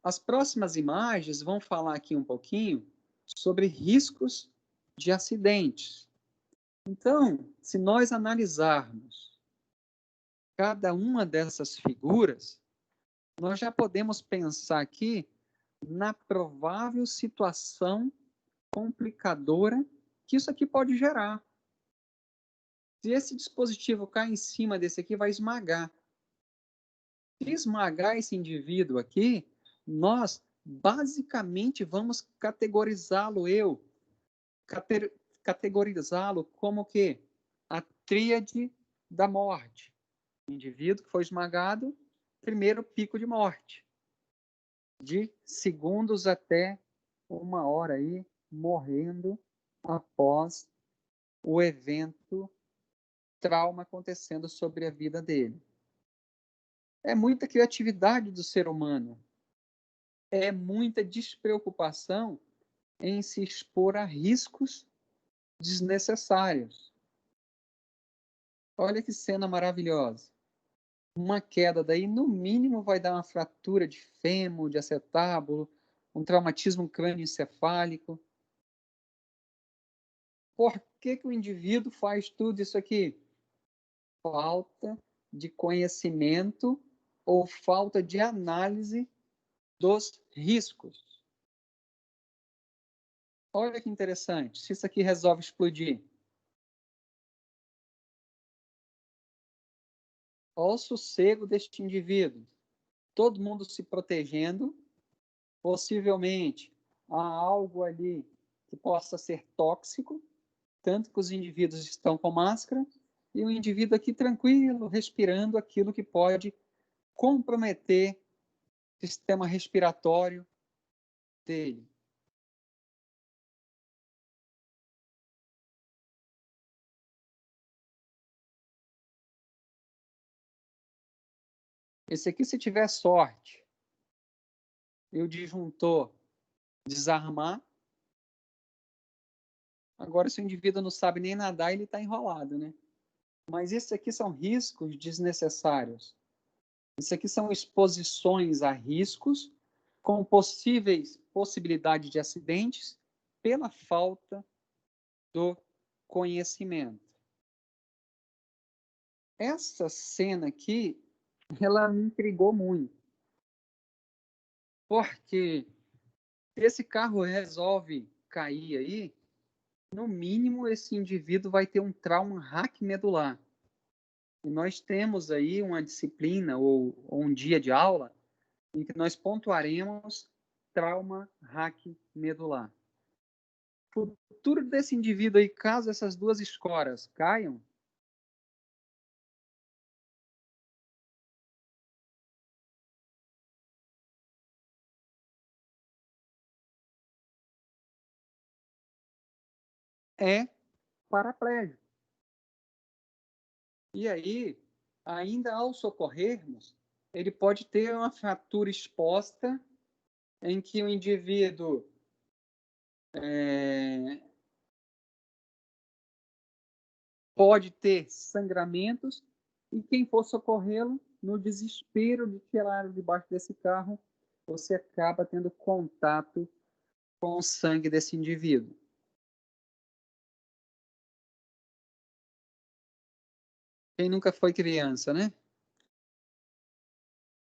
Speaker 1: As próximas imagens vão falar aqui um pouquinho sobre riscos de acidentes. Então, se nós analisarmos cada uma dessas figuras, nós já podemos pensar aqui na provável situação complicadora que isso aqui pode gerar. Se esse dispositivo cair em cima desse aqui, vai esmagar. Se esmagar esse indivíduo aqui, nós basicamente vamos categorizá-lo como que a tríade da morte. O indivíduo que foi esmagado, primeiro pico de morte, de segundos até 1 hora aí, morrendo após o evento trauma acontecendo sobre a vida dele. É muita criatividade do ser humano. É muita despreocupação em se expor a riscos desnecessários. Olha que cena maravilhosa. Uma queda daí, no mínimo, vai dar uma fratura de fêmur, de acetábulo, um traumatismo crânioencefálico. Por que o indivíduo faz tudo isso aqui? Falta de conhecimento ou falta de análise dos riscos. Olha que interessante, se isso aqui resolve explodir. Olha o sossego deste indivíduo. Todo mundo se protegendo, possivelmente há algo ali que possa ser tóxico, tanto que os indivíduos estão com máscara, e o indivíduo aqui tranquilo, respirando aquilo que pode comprometer o sistema respiratório dele. Esse aqui, se tiver sorte, e o disjuntor desarmar, agora se o indivíduo não sabe nem nadar, ele está enrolado, né? Mas esses aqui são riscos desnecessários. Isso aqui são exposições a riscos com possibilidade de acidentes pela falta do conhecimento. Essa cena aqui, ela me intrigou muito. Porque esse carro resolve cair aí, no mínimo esse indivíduo vai ter um trauma raquimedular. E nós temos aí uma disciplina ou um dia de aula em que nós pontuaremos trauma raquimedular. O futuro desse indivíduo aí, caso essas duas escoras caiam, é paraplégico. E aí, ainda ao socorrermos, ele pode ter uma fratura exposta em que o indivíduo pode ter sangramentos e quem for socorrê-lo, no desespero de tirá-lo debaixo desse carro, você acaba tendo contato com o sangue desse indivíduo. Quem nunca foi criança, né?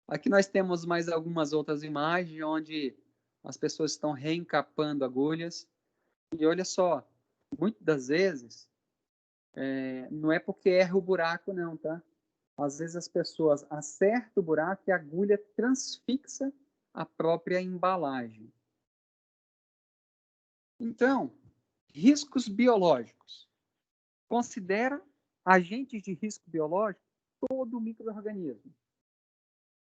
Speaker 1: Aqui nós temos mais algumas outras imagens onde as pessoas estão reencapando agulhas. E olha só, muitas das vezes, não é porque erra o buraco, não, tá? Às vezes as pessoas acertam o buraco e a agulha transfixa a própria embalagem. Então, riscos biológicos. Considera agentes de risco biológico todo micro-organismo.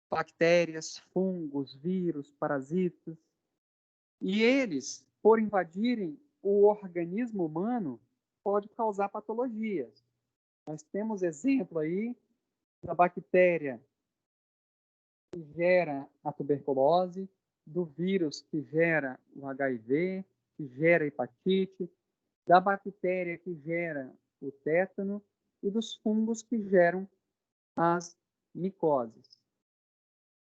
Speaker 1: Bactérias, fungos, vírus, parasitas. E eles, por invadirem o organismo humano, pode causar patologias. Nós temos exemplo aí da bactéria que gera a tuberculose, do vírus que gera o HIV, que gera a hepatite, da bactéria que gera o tétano e dos fungos que geram as micoses.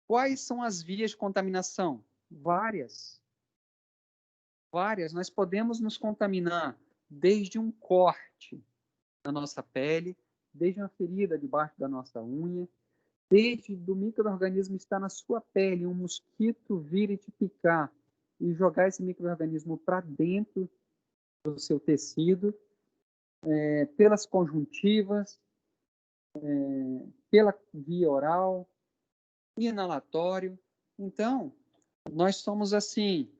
Speaker 1: Quais são as vias de contaminação? Várias. Várias. Nós podemos nos contaminar desde um corte na nossa pele, desde uma ferida debaixo da nossa unha, desde do micro-organismo estar na sua pele, um mosquito vir e te picar e jogar esse micro-organismo para dentro do seu tecido, pelas conjuntivas, pela via oral, inalatório. Então, nós somos assim,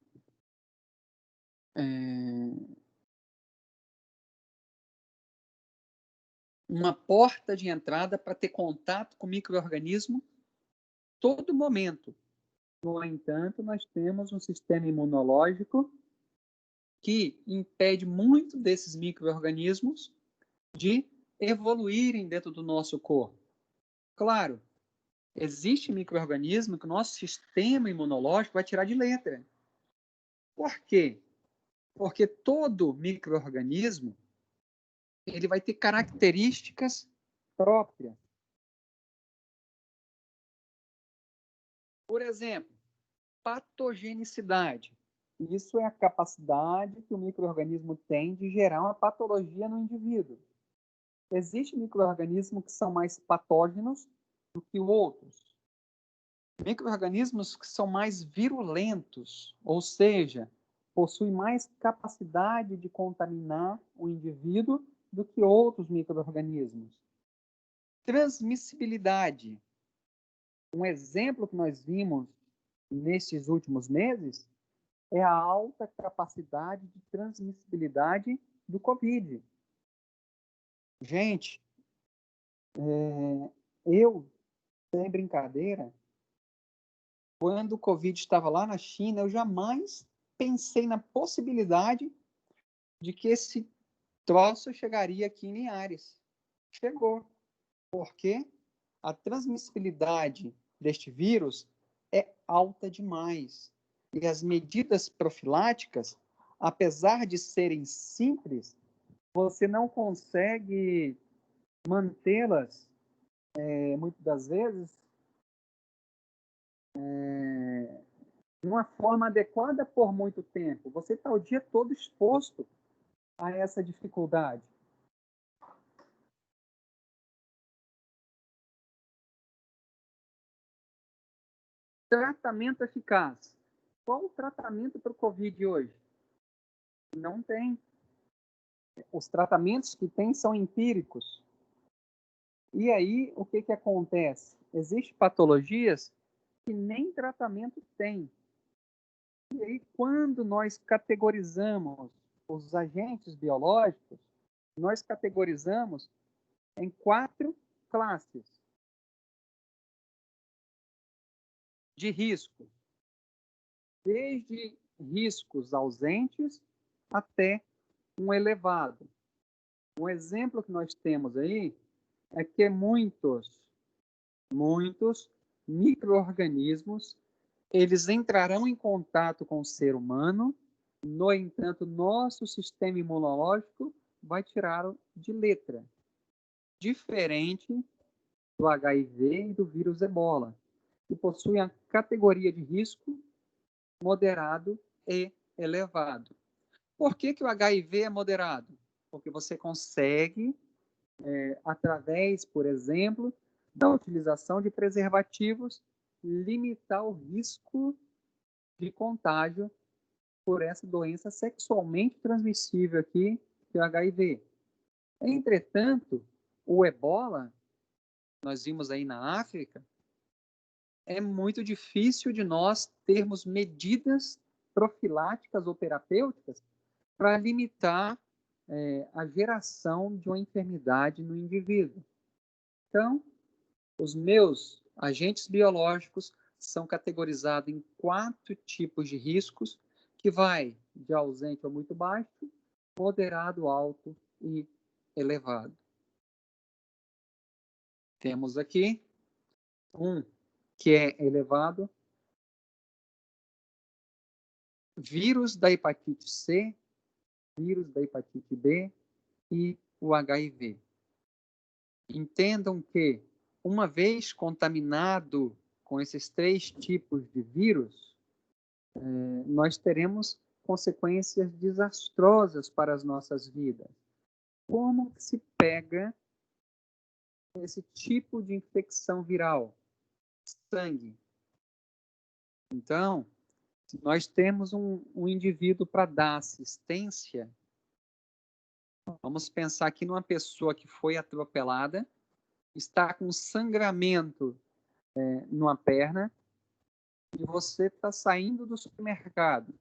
Speaker 1: uma porta de entrada para ter contato com o micro-organismo todo momento. No entanto, nós temos um sistema imunológico que impede muito desses micro-organismos de evoluírem dentro do nosso corpo. Claro, existe micro-organismo que o nosso sistema imunológico vai tirar de letra. Por quê? Porque todo micro-organismo ele vai ter características próprias. Por exemplo, patogenicidade. Isso é a capacidade que o micro-organismo tem de gerar uma patologia no indivíduo. Existem micro-organismos que são mais patógenos do que outros. Micro-organismos que são mais virulentos, ou seja, possuem mais capacidade de contaminar o indivíduo do que outros micro-organismos. Transmissibilidade. Um exemplo que nós vimos nesses últimos meses é a alta capacidade de transmissibilidade do Covid. Gente, eu, sem brincadeira, quando o Covid estava lá na China, eu jamais pensei na possibilidade de que esse troço chegaria aqui em Linhares. Chegou. Porque a transmissibilidade deste vírus é alta demais. E as medidas profiláticas, apesar de serem simples, você não consegue mantê-las, muitas das vezes, de uma forma adequada por muito tempo. Você está o dia todo exposto a essa dificuldade. Tratamento eficaz. Qual o tratamento para o Covid hoje? Não tem. Os tratamentos que tem são empíricos. E aí, o que acontece? Existem patologias que nem tratamento tem. E aí, quando nós categorizamos os agentes biológicos, nós categorizamos em 4 classes de risco. Desde riscos ausentes até um elevado. Um exemplo que nós temos aí é que muitos micro-organismos, eles entrarão em contato com o ser humano, no entanto, nosso sistema imunológico vai tirá-lo de letra. Diferente do HIV e do vírus Ebola, que possuem a categoria de risco moderado e elevado. Por que o HIV é moderado? Porque você consegue, através, por exemplo, da utilização de preservativos, limitar o risco de contágio por essa doença sexualmente transmissível aqui, que é o HIV. Entretanto, o Ebola, nós vimos aí na África, é muito difícil de nós termos medidas profiláticas ou terapêuticas para limitar a geração de uma enfermidade no indivíduo. Então, os meus agentes biológicos são categorizados em 4 tipos de riscos, que vai de ausente ou muito baixo, moderado, alto e elevado. Temos aqui um que é elevado, vírus da hepatite C, vírus da hepatite B e o HIV. Entendam que, uma vez contaminado com esses 3 tipos de vírus, nós teremos consequências desastrosas para as nossas vidas. Como se pega esse tipo de infecção viral? Sangue. Então, se nós temos um indivíduo para dar assistência, vamos pensar aqui numa pessoa que foi atropelada, está com sangramento numa perna, e você está saindo do supermercado.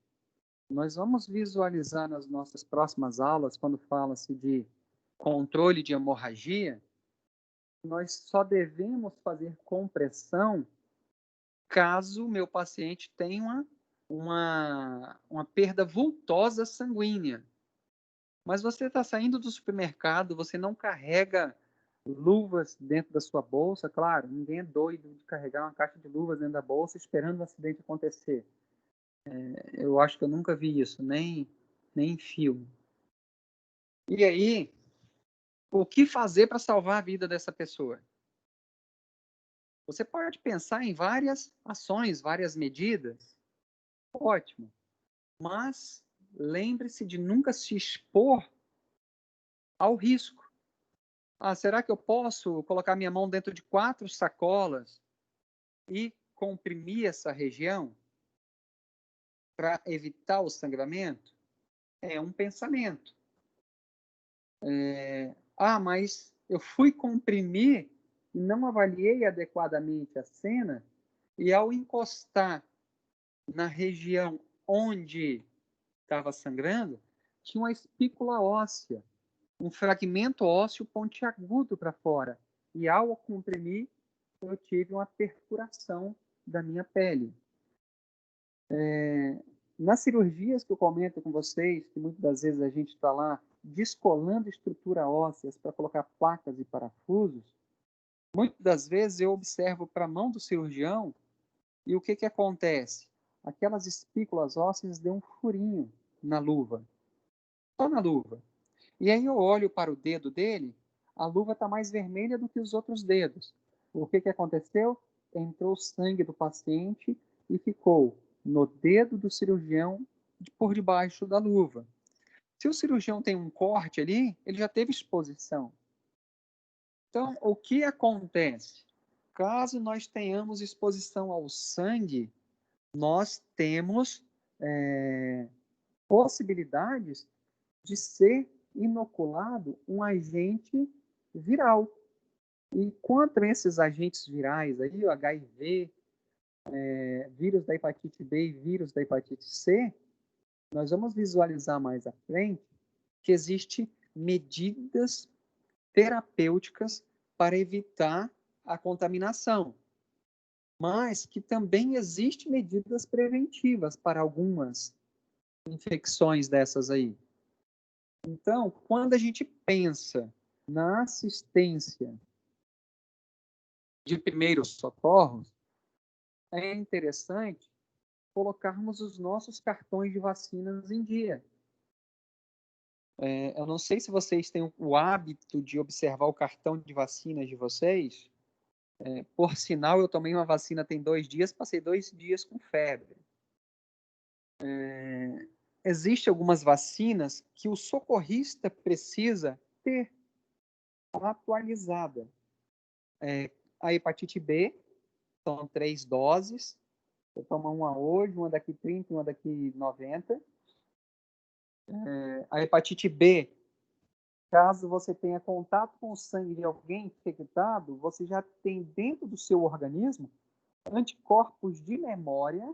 Speaker 1: Nós vamos visualizar nas nossas próximas aulas, quando fala-se de controle de hemorragia, nós só devemos fazer compressão caso o meu paciente tenha uma perda vultosa sanguínea. Mas você está saindo do supermercado, você não carrega luvas dentro da sua bolsa, claro, ninguém é doido de carregar uma caixa de luvas dentro da bolsa esperando um acidente acontecer. Eu acho que eu nunca vi isso, nem em filme. E aí, o que fazer para salvar a vida dessa pessoa? Você pode pensar em várias ações, várias medidas. Ótimo. Mas lembre-se de nunca se expor ao risco. Será que eu posso colocar minha mão dentro de 4 sacolas e comprimir essa região para evitar o sangramento? É um pensamento. Mas eu fui comprimir e não avaliei adequadamente a cena, e ao encostar na região onde estava sangrando, tinha uma espícula óssea, um fragmento ósseo pontiagudo para fora. E ao comprimir, eu tive uma perfuração da minha pele. Nas cirurgias que eu comento com vocês, que muitas das vezes a gente está lá descolando estrutura óssea para colocar placas e parafusos, muitas das vezes eu observo para a mão do cirurgião e o que acontece? Aquelas espículas ósseas dão um furinho na luva, só na luva. E aí eu olho para o dedo dele, a luva está mais vermelha do que os outros dedos. O que aconteceu? Entrou o sangue do paciente e ficou no dedo do cirurgião por debaixo da luva. Se o cirurgião tem um corte ali, ele já teve exposição. Então, o que acontece? Caso nós tenhamos exposição ao sangue, nós temos possibilidades de ser inoculado um agente viral. E contra esses agentes virais aí, o HIV, vírus da hepatite B e vírus da hepatite C, nós vamos visualizar mais à frente que existem medidas terapêuticas para evitar a contaminação, mas que também existem medidas preventivas para algumas infecções dessas aí. Então, quando a gente pensa na assistência de primeiros socorros, é interessante colocarmos os nossos cartões de vacinas em dia. Eu não sei se vocês têm o hábito de observar o cartão de vacinas de vocês. Por sinal, eu tomei uma vacina tem 2 dias, passei 2 dias com febre. Existem algumas vacinas que o socorrista precisa ter atualizada. A hepatite B, são 3 doses. Eu tomo uma hoje, uma daqui 30 e uma daqui 90. A hepatite B, caso você tenha contato com o sangue de alguém infectado, você já tem dentro do seu organismo anticorpos de memória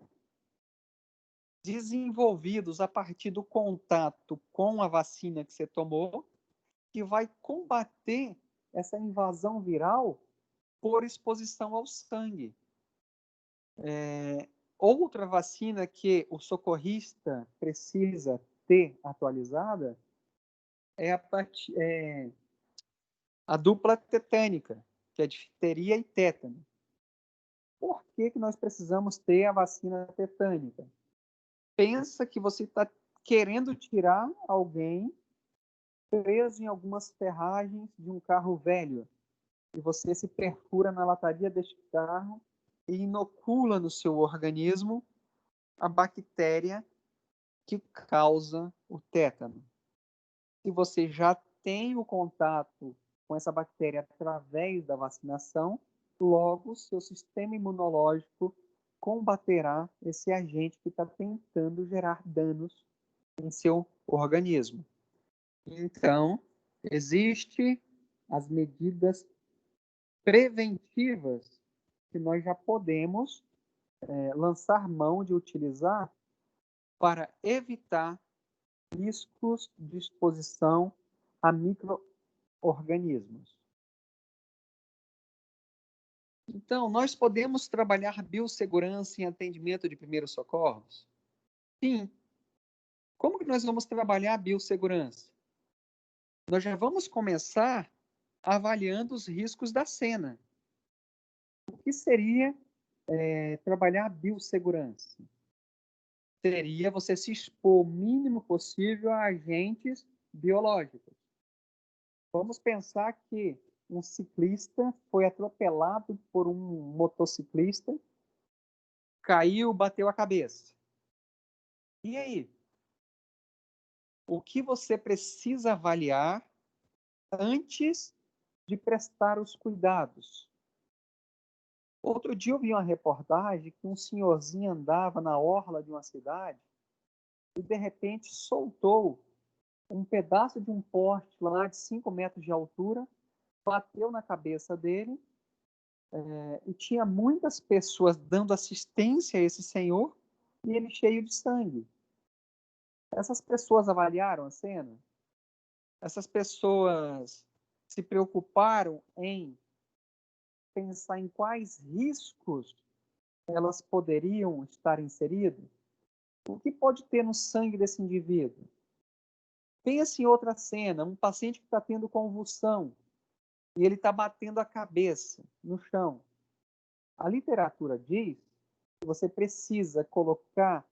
Speaker 1: desenvolvidos a partir do contato com a vacina que você tomou, que vai combater essa invasão viral por exposição ao sangue. Outra vacina que o socorrista precisa ter atualizada é a dupla tetânica, que é difteria e tétano. Por que nós precisamos ter a vacina tetânica? Pensa que você está querendo tirar alguém preso em algumas ferragens de um carro velho e você se perfura na lataria deste carro e inocula no seu organismo a bactéria que causa o tétano. Se você já tem o contato com essa bactéria através da vacinação, logo seu sistema imunológico combaterá esse agente que está tentando gerar danos em seu organismo. Então, existem as medidas preventivas que nós já podemos lançar mão de utilizar para evitar riscos de exposição a micro-organismos. Então, nós podemos trabalhar biossegurança em atendimento de primeiros socorros? Sim. Como que nós vamos trabalhar a biossegurança? Nós já vamos começar avaliando os riscos da cena. O que seria trabalhar a biossegurança? Seria você se expor o mínimo possível a agentes biológicos. Vamos pensar que um ciclista foi atropelado por um motociclista, caiu, bateu a cabeça. E aí? O que você precisa avaliar antes de prestar os cuidados? Outro dia eu vi uma reportagem que um senhorzinho andava na orla de uma cidade e, de repente, soltou um pedaço de um poste lá de 5 metros de altura, bateu na cabeça dele, e tinha muitas pessoas dando assistência a esse senhor, e ele cheio de sangue. Essas pessoas avaliaram a cena? Essas pessoas se preocuparam em pensar em quais riscos elas poderiam estar inseridas? O que pode ter no sangue desse indivíduo? Pense em outra cena, um paciente que está tendo convulsão e ele está batendo a cabeça no chão. A literatura diz que você precisa colocar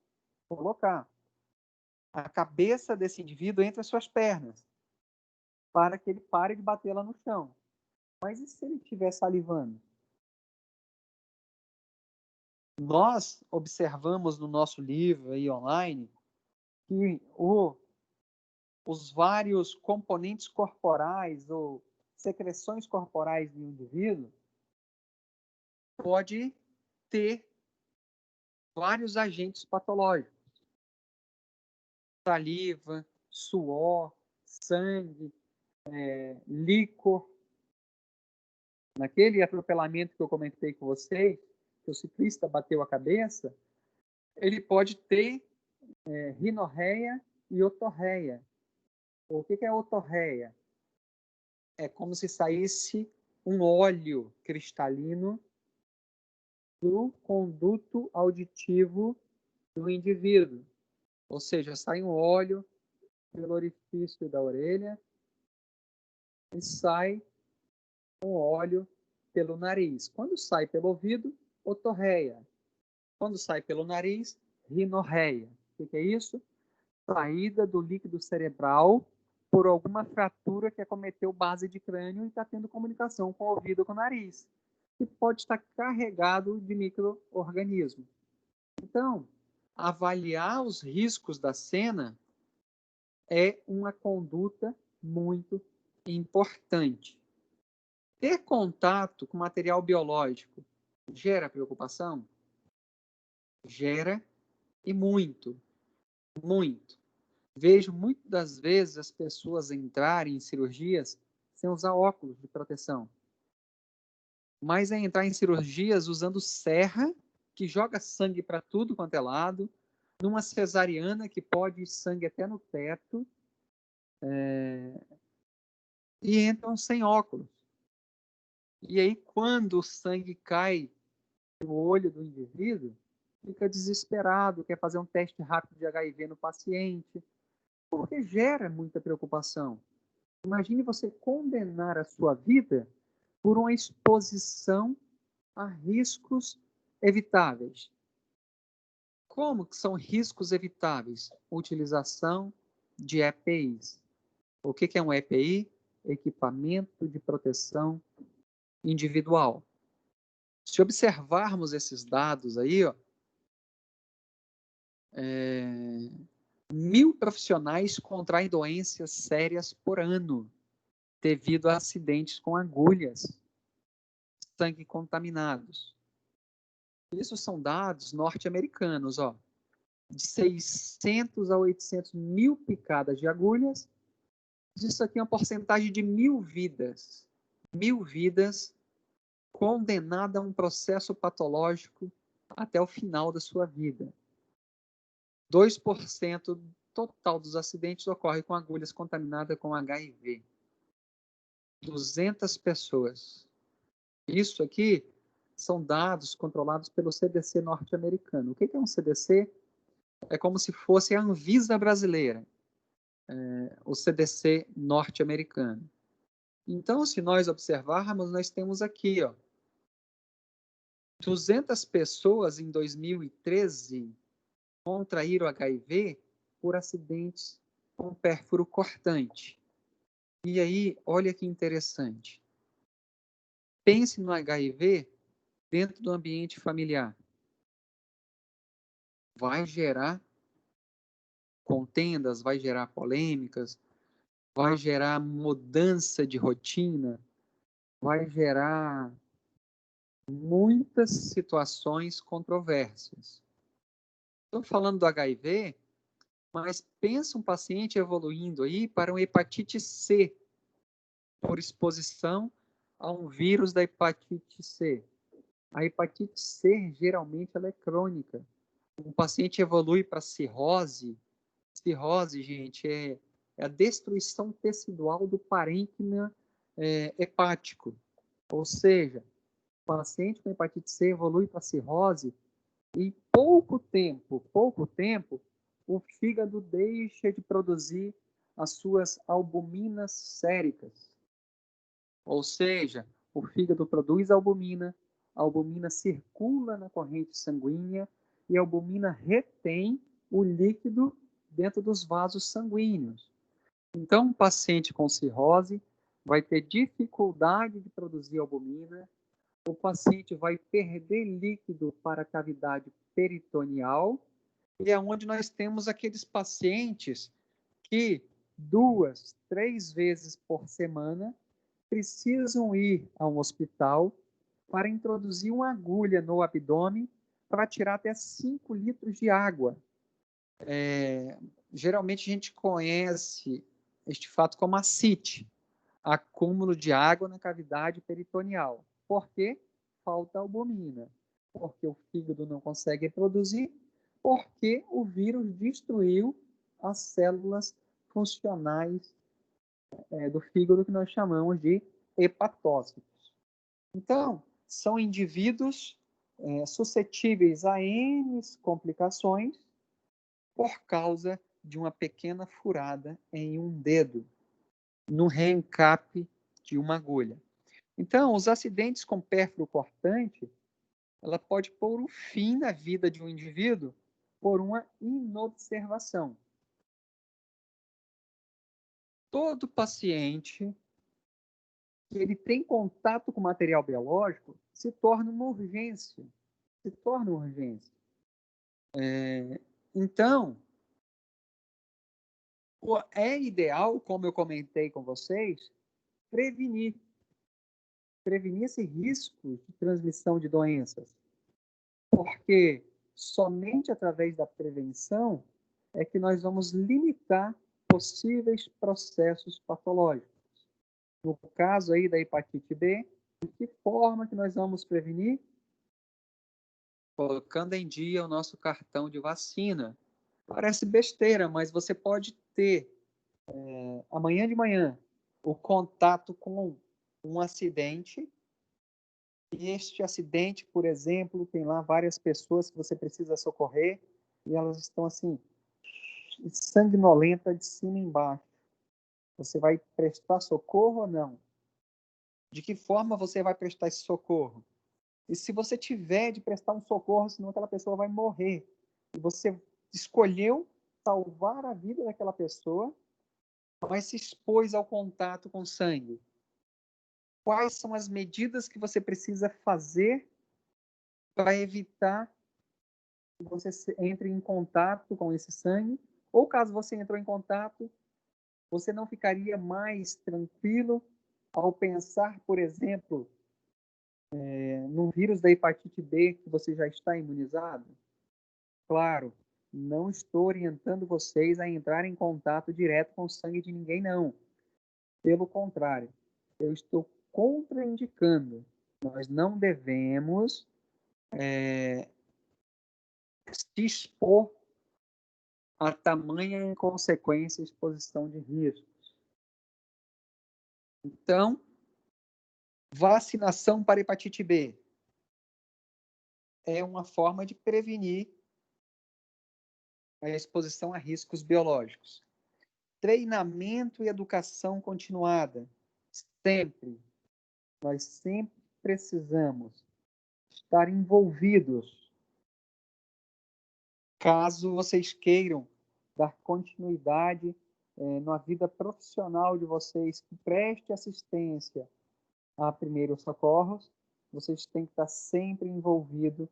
Speaker 1: a cabeça desse indivíduo entre as suas pernas para que ele pare de bater lá no chão. Mas e se ele estiver salivando? Nós observamos no nosso livro aí online que os vários componentes corporais ou secreções corporais do indivíduo pode ter vários agentes patológicos. Saliva, suor, sangue, líquor. Naquele atropelamento que eu comentei com vocês, que o ciclista bateu a cabeça, ele pode ter rinorreia e otorreia. O que é otorreia? É como se saísse um óleo cristalino do conduto auditivo do indivíduo. Ou seja, sai um óleo pelo orifício da orelha e sai um óleo pelo nariz. Quando sai pelo ouvido, otorreia. Quando sai pelo nariz, rinorreia. O que é isso? Saída do líquido cerebral por alguma fratura que acometeu base de crânio e está tendo comunicação com o ouvido ou com o nariz, que pode estar carregado de micro-organismos. Então, avaliar os riscos da cena é uma conduta muito importante. Ter contato com material biológico gera preocupação? Gera, e muito, muito. Vejo muitas das vezes as pessoas entrarem em cirurgias sem usar óculos de proteção. Mas é entrar em cirurgias usando serra, que joga sangue para tudo quanto é lado, numa cesariana que pode ir sangue até no teto, e entram sem óculos. E aí, quando o sangue cai no olho do indivíduo, fica desesperado, quer fazer um teste rápido de HIV no paciente, porque gera muita preocupação. Imagine você condenar a sua vida por uma exposição a riscos evitáveis. Como que são riscos evitáveis? Utilização de EPIs. O que é um EPI? Equipamento de proteção individual. Se observarmos esses dados aí, 1.000 profissionais contraem doenças sérias por ano devido a acidentes com agulhas, sangue contaminados. Isso são dados norte-americanos, de 600 a 800 mil picadas de agulhas. Isso aqui é uma porcentagem de 1.000 vidas. 1.000 vidas condenadas a um processo patológico até o final da sua vida. 2% total dos acidentes ocorre com agulhas contaminadas com HIV. 200 pessoas. Isso aqui são dados controlados pelo CDC norte-americano. O que é um CDC? É como se fosse a Anvisa brasileira, o CDC norte-americano. Então, se nós observarmos, nós temos aqui 200 pessoas em 2013 contraíram HIV por acidentes com pérfuro cortante. E aí, olha que interessante. Pense no HIV dentro do ambiente familiar. Vai gerar contendas, vai gerar polêmicas, vai gerar mudança de rotina, vai gerar muitas situações controversas. Estou falando do HIV, mas pensa um paciente evoluindo aí para uma hepatite C, por exposição a um vírus da hepatite C. A hepatite C, geralmente, ela é crônica. O paciente evolui para cirrose. Cirrose, gente, é a destruição tecidual do parênquima hepático. Ou seja, o paciente com hepatite C evolui para cirrose e pouco tempo, o fígado deixa de produzir as suas albuminas séricas. Ou seja, o fígado produz albumina, a albumina circula na corrente sanguínea e a albumina retém o líquido dentro dos vasos sanguíneos. Então, um paciente com cirrose vai ter dificuldade de produzir albumina, o paciente vai perder líquido para a cavidade peritoneal, e é onde nós temos aqueles pacientes que 2, 3 vezes por semana precisam ir a um hospital para introduzir uma agulha no abdômen para tirar até 5 litros de água. Geralmente a gente conhece este fato como ascite, acúmulo de água na cavidade peritoneal. Por quê? Falta albumina. Porque o fígado não consegue produzir, porque o vírus destruiu as células funcionais do fígado que nós chamamos de hepatócitos. Então, são indivíduos suscetíveis a N complicações por causa de uma pequena furada em um dedo, no reencape de uma agulha. Então, os acidentes com pérfuro cortante, ela pode pôr um fim na vida de um indivíduo por uma inobservação. Todo paciente que ele tem contato com material biológico se torna uma urgência. Então, é ideal, como eu comentei com vocês, prevenir esse risco de transmissão de doenças. Porque somente através da prevenção é que nós vamos limitar possíveis processos patológicos. No caso aí da hepatite B, de que forma que nós vamos prevenir? Colocando em dia o nosso cartão de vacina. Parece besteira, mas você pode ter amanhã de manhã o contato com um acidente. E este acidente, por exemplo, tem lá várias pessoas que você precisa socorrer e elas estão assim, sanguinolenta de cima e embaixo. Você vai prestar socorro ou não? De que forma você vai prestar esse socorro? E se você tiver de prestar um socorro, senão aquela pessoa vai morrer. E você escolheu salvar a vida daquela pessoa, mas se expôs ao contato com sangue. Quais são as medidas que você precisa fazer para evitar que você entre em contato com esse sangue? Ou caso você entrou em contato, você não ficaria mais tranquilo ao pensar, por exemplo, no vírus da hepatite B que você já está imunizado? Claro, não estou orientando vocês a entrar em contato direto com o sangue de ninguém, não. Pelo contrário, eu estou contraindicando. Nós não devemos se expor a tamanha inconsequência e exposição de riscos. Então, vacinação para hepatite B é uma forma de prevenir a exposição a riscos biológicos. Treinamento e educação continuada. Sempre. Nós sempre precisamos estar envolvidos. Caso vocês queiram dar continuidade na vida profissional de vocês, que preste assistência a primeiros socorros, vocês têm que estar sempre envolvidos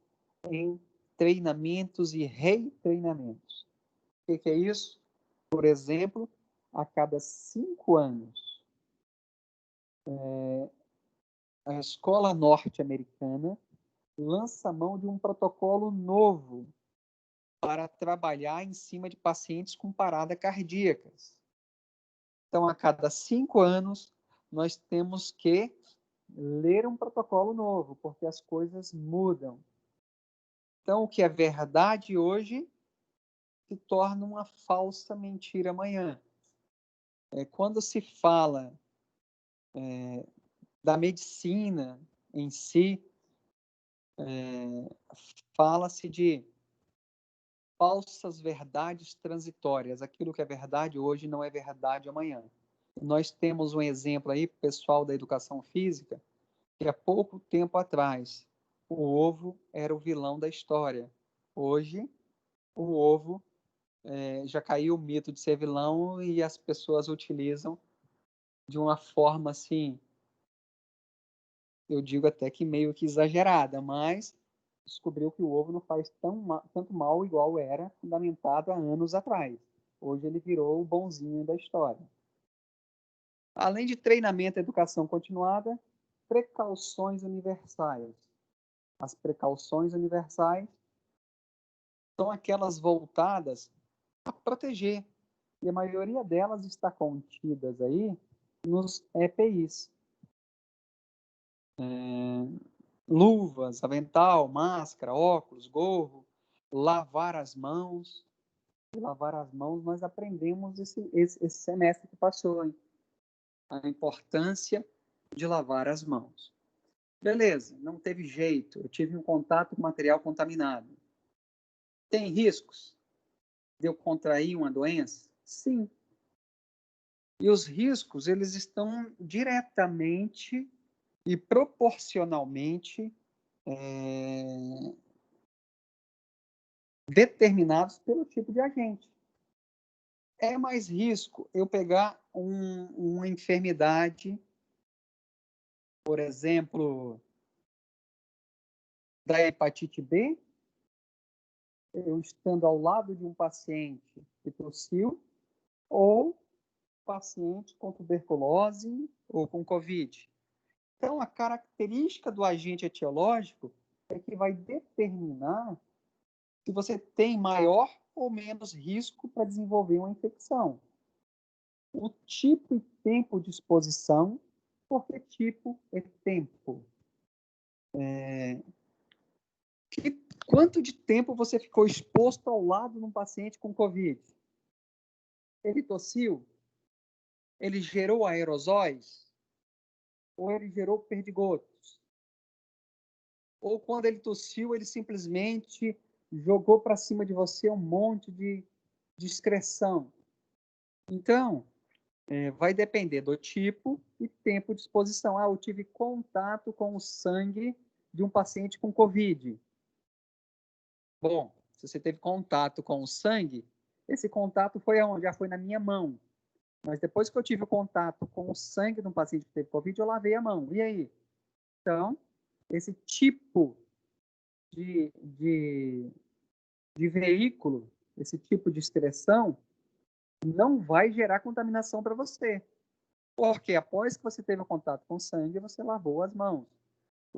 Speaker 1: em treinamentos e retreinamentos. O que é isso? Por exemplo, a cada 5 anos, a escola norte-americana lança a mão de um protocolo novo para trabalhar em cima de pacientes com parada cardíacas. Então, a cada 5 anos, nós temos que ler um protocolo novo, porque as coisas mudam. Então, o que é verdade hoje se torna uma falsa mentira amanhã. Quando se fala da medicina em si, fala-se de falsas verdades transitórias. Aquilo que é verdade hoje não é verdade amanhã. Nós temos um exemplo aí, pessoal da educação física, que há pouco tempo atrás o ovo era o vilão da história. Hoje, o ovo já caiu o mito de ser vilão e as pessoas utilizam de uma forma assim, eu digo até que meio que exagerada, mas descobriu que o ovo não faz tanto mal igual era fundamentado há anos atrás. Hoje ele virou o bonzinho da história. Além de treinamento e educação continuada, precauções universais. As precauções universais são aquelas voltadas a proteger. E a maioria delas está contidas aí nos EPIs. Luvas, avental, máscara, óculos, gorro, lavar as mãos. E lavar as mãos nós aprendemos esse semestre que passou, hein? A importância de lavar as mãos. Beleza, não teve jeito, eu tive um contato com material contaminado. Tem riscos de eu contrair uma doença? Sim. E os riscos, eles estão diretamente e proporcionalmente determinados pelo tipo de agente. É mais risco eu pegar uma enfermidade, por exemplo, da hepatite B, eu estando ao lado de um paciente que tossiu, ou paciente com tuberculose ou com Covid. Então, a característica do agente etiológico é que vai determinar se você tem maior ou menos risco para desenvolver uma infecção. O tipo e tempo de exposição, porque tipo é tempo. Quanto de tempo você ficou exposto ao lado de um paciente com Covid? Ele tossiu? Ele gerou aerosóis? Ou ele gerou perdigotos? Ou quando ele tossiu, ele simplesmente jogou para cima de você um monte de excreção? Então, vai depender do tipo e tempo de exposição. Eu tive contato com o sangue de um paciente com Covid. Bom, se você teve contato com o sangue, esse contato foi aonde? Já foi na minha mão. Mas depois que eu tive o contato com o sangue de um paciente que teve Covid, eu lavei a mão. E aí? Então, esse tipo de veículo, esse tipo de excreção, não vai gerar contaminação para você. Porque após que você teve o contato com sangue, você lavou as mãos.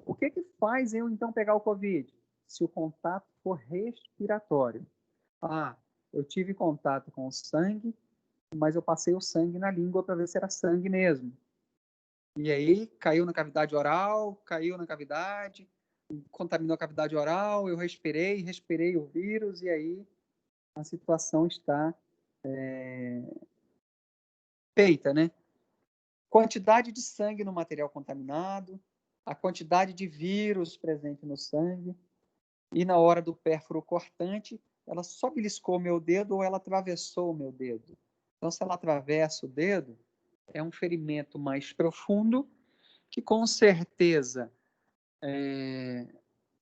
Speaker 1: O que faz eu, então, pegar o Covid? Se o contato for respiratório. Eu tive contato com o sangue, mas eu passei o sangue na língua para ver se era sangue mesmo. E aí, caiu na cavidade oral, caiu na cavidade, contaminou a cavidade oral, eu respirei o vírus, e aí a situação está feita, né? Quantidade de sangue no material contaminado, a quantidade de vírus presente no sangue, e na hora do pérfuro cortante, ela só beliscou o meu dedo ou ela atravessou o meu dedo. Então, se ela atravessa o dedo, é um ferimento mais profundo, que com certeza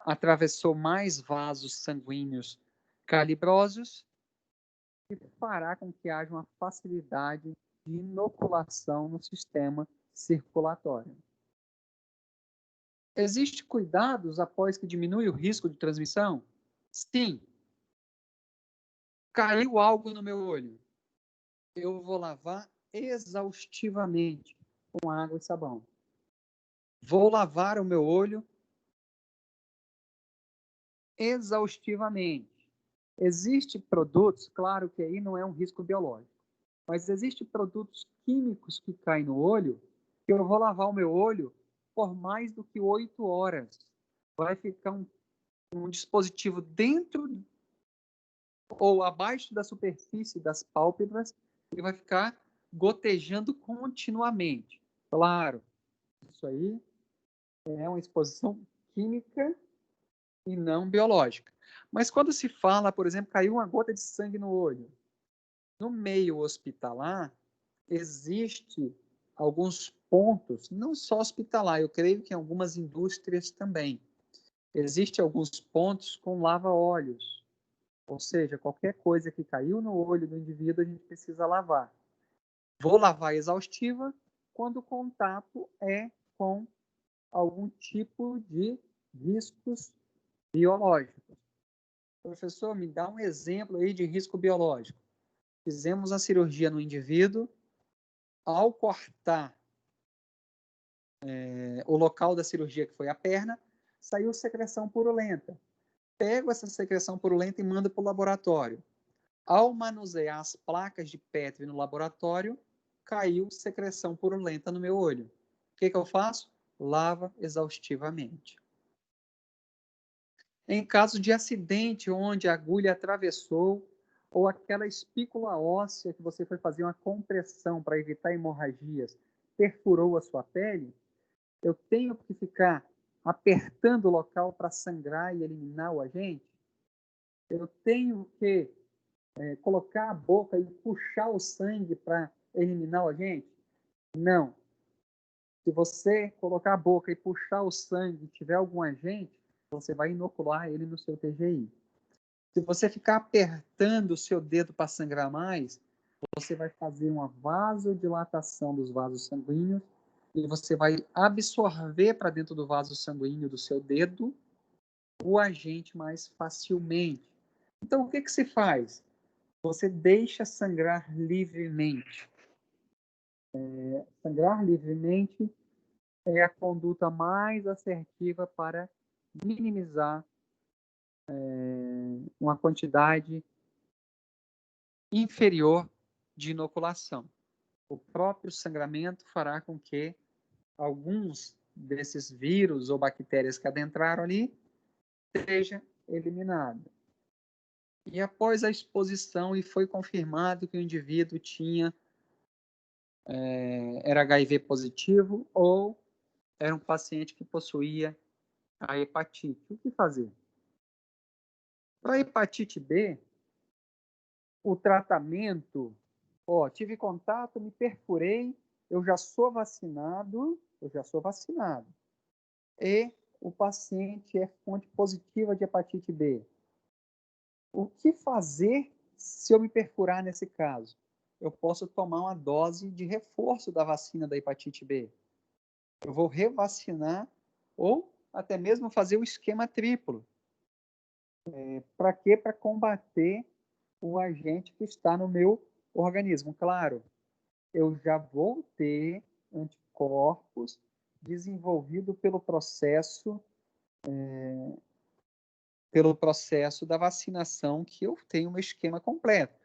Speaker 1: atravessou mais vasos sanguíneos calibrosos, e fará com que haja uma facilidade de inoculação no sistema circulatório. Existem cuidados após que diminui o risco de transmissão? Sim. Caiu algo no meu olho. Eu vou lavar exaustivamente com água e sabão. Vou lavar o meu olho exaustivamente. Existem produtos, claro que aí não é um risco biológico, mas existem produtos químicos que caem no olho, que eu vou lavar o meu olho por mais do que 8 horas. Vai ficar um um dispositivo dentro ou abaixo da superfície das pálpebras, ele vai ficar gotejando continuamente. Claro, isso aí é uma exposição química e não biológica. Mas quando se fala, por exemplo, caiu uma gota de sangue no olho, no meio hospitalar, existe alguns pontos, não só hospitalar, eu creio que em algumas indústrias também, existem alguns pontos com lava-olhos, ou seja, qualquer coisa que caiu no olho do indivíduo, a gente precisa lavar. Vou lavar exaustiva quando o contato é com algum tipo de riscos biológicos. Professor, me dá um exemplo aí de risco biológico. Fizemos a cirurgia no indivíduo, ao cortar o local da cirurgia, que foi a perna, saiu secreção purulenta. Pego essa secreção purulenta e mando para o laboratório. Ao manusear as placas de Petri no laboratório, caiu secreção purulenta no meu olho. O que eu faço? Lava exaustivamente. Em caso de acidente onde a agulha atravessou ou aquela espícula óssea que você foi fazer uma compressão para evitar hemorragias, perfurou a sua pele, eu tenho que ficar apertando o local para sangrar e eliminar o agente? Eu tenho que colocar a boca e puxar o sangue para eliminar o agente? Não. Se você colocar a boca e puxar o sangue e tiver algum agente, você vai inocular ele no seu TGI. Se você ficar apertando o seu dedo para sangrar mais, você vai fazer uma vasodilatação dos vasos sanguíneos e você vai absorver para dentro do vaso sanguíneo do seu dedo o agente mais facilmente. Então, o que se faz? Você deixa sangrar livremente. Sangrar livremente é a conduta mais assertiva para minimizar uma quantidade inferior de inoculação. O próprio sangramento fará com que alguns desses vírus ou bactérias que adentraram ali seja eliminado. E após a exposição, e foi confirmado que o indivíduo tinha era HIV positivo ou era um paciente que possuía a hepatite. O que fazer? Para a hepatite B, o tratamento, tive contato, me perfurei, eu já sou vacinado, e o paciente é fonte positiva de hepatite B. O que fazer se eu me perfurar nesse caso? Eu posso tomar uma dose de reforço da vacina da hepatite B. Eu vou revacinar ou até mesmo fazer o esquema triplo. Para quê? Para combater o agente que está no meu organismo. Claro, eu já vou ter anticorpos desenvolvido pelo processo da vacinação, que eu tenho um esquema completo.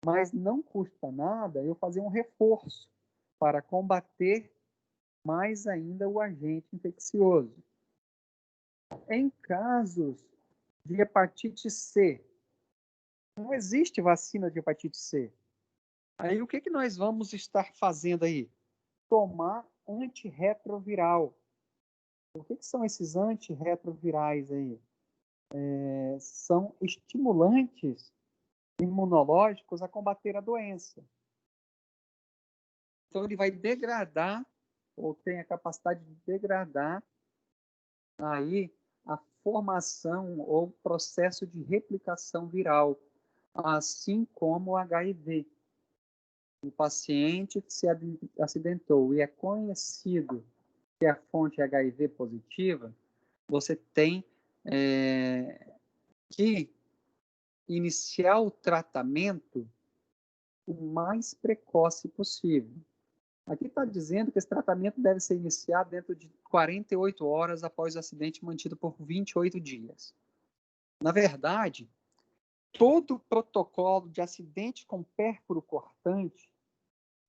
Speaker 1: Mas não custa nada eu fazer um reforço para combater mais ainda o agente infeccioso. Em casos de hepatite C, não existe vacina de hepatite C. Aí o que nós vamos estar fazendo aí? Tomar antirretroviral. O que são esses antirretrovirais aí? São estimulantes imunológicos a combater a doença. Então ele vai degradar, ou tem a capacidade de degradar aí a formação ou processo de replicação viral, assim como o HIV. O paciente que se acidentou e é conhecido que a fonte é HIV positiva, você tem que iniciar o tratamento o mais precoce possível. Aqui está dizendo que esse tratamento deve ser iniciado dentro de 48 horas após o acidente, mantido por 28 dias. Na verdade, todo protocolo de acidente com pérfuro cortante,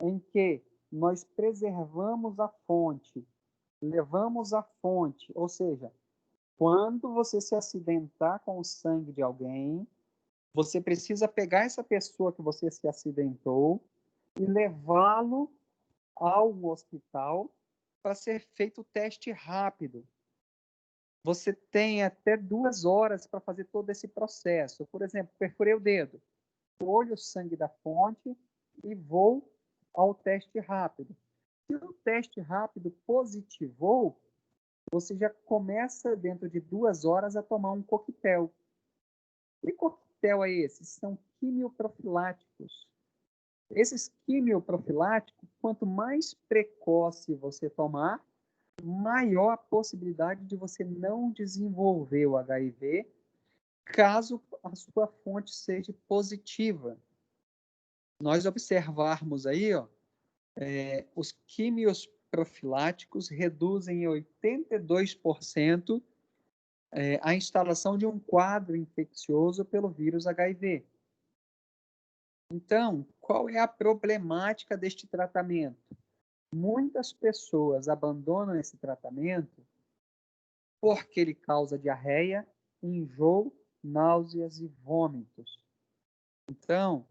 Speaker 1: em que nós preservamos a fonte, levamos a fonte, ou seja, quando você se acidentar com o sangue de alguém, você precisa pegar essa pessoa que você se acidentou e levá-lo ao hospital para ser feito o teste rápido. Você tem até 2 horas para fazer todo esse processo. Por exemplo, perfurei o dedo, colho o sangue da fonte e vou ao teste rápido. Se o teste rápido positivou, você já começa, dentro de 2 horas, a tomar um coquetel. Que coquetel é esse? São quimioprofiláticos. Esses quimioprofiláticos, quanto mais precoce você tomar, maior a possibilidade de você não desenvolver o HIV, caso a sua fonte seja positiva. Nós observarmos aí, os químios profiláticos reduzem em 82% a instalação de um quadro infeccioso pelo vírus HIV. Então, qual é a problemática deste tratamento? Muitas pessoas abandonam esse tratamento porque ele causa diarreia, enjoo, náuseas e vômitos. Então,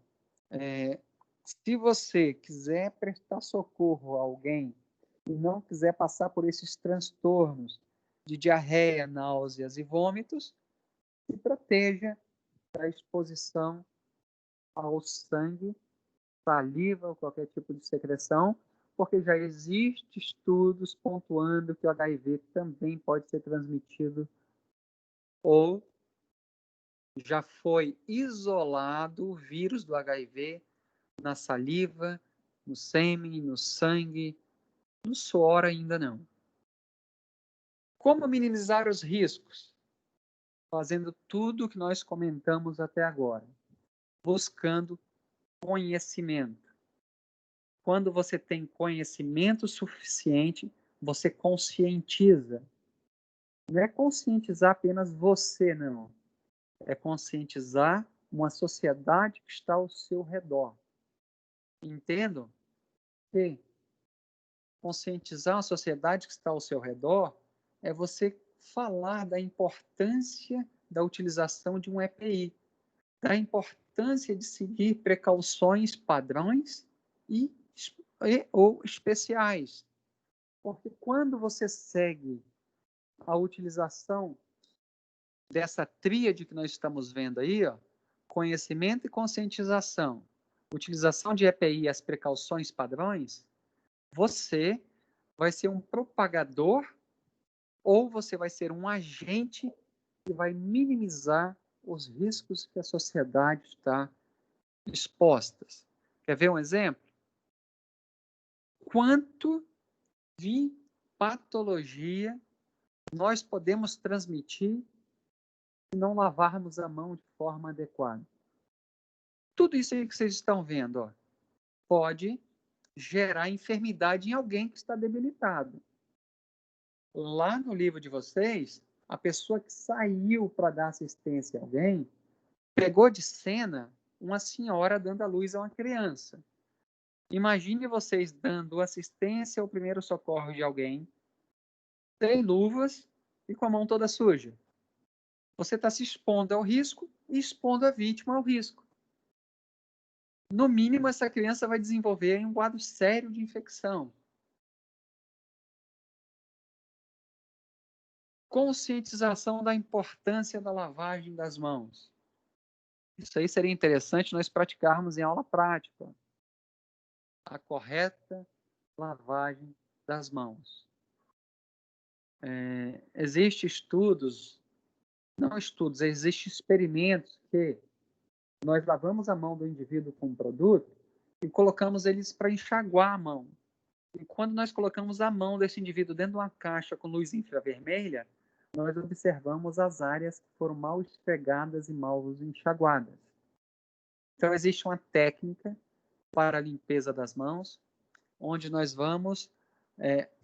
Speaker 1: se você quiser prestar socorro a alguém e não quiser passar por esses transtornos de diarreia, náuseas e vômitos, se proteja da exposição ao sangue, saliva ou qualquer tipo de secreção, porque já existem estudos pontuando que o HIV também pode ser transmitido ou já foi isolado o vírus do HIV na saliva, no sêmen, no sangue, no suor ainda não. Como minimizar os riscos? Fazendo tudo o que nós comentamos até agora. Buscando conhecimento. Quando você tem conhecimento suficiente, você conscientiza. Não é conscientizar apenas você, não. É conscientizar uma sociedade que está ao seu redor. Entendam que conscientizar uma sociedade que está ao seu redor é você falar da importância da utilização de um EPI, da importância de seguir precauções padrões ou especiais. Porque quando você segue a utilização dessa tríade que nós estamos vendo aí, conhecimento e conscientização, utilização de EPI e as precauções padrões, você vai ser um propagador ou você vai ser um agente que vai minimizar os riscos que a sociedade está exposta. Quer ver um exemplo? Quanto de patologia nós podemos transmitir se não lavarmos a mão de forma adequada? Tudo isso aí que vocês estão vendo, pode gerar enfermidade em alguém que está debilitado. Lá no livro de vocês, a pessoa que saiu para dar assistência a alguém, pegou de cena uma senhora dando à luz a uma criança. Imagine vocês dando assistência ao primeiro socorro de alguém, sem luvas e com a mão toda suja. Você está se expondo ao risco e expondo a vítima ao risco. No mínimo, essa criança vai desenvolver um quadro sério de infecção. Conscientização da importância da lavagem das mãos. Isso aí seria interessante nós praticarmos em aula prática. A correta lavagem das mãos. Existem estudos, não estudos, existem experimentos que nós lavamos a mão do indivíduo com um produto e colocamos eles para enxaguar a mão. E quando nós colocamos a mão desse indivíduo dentro de uma caixa com luz infravermelha, nós observamos as áreas que foram mal esfregadas e mal enxaguadas. Então, existe uma técnica para a limpeza das mãos, onde nós vamos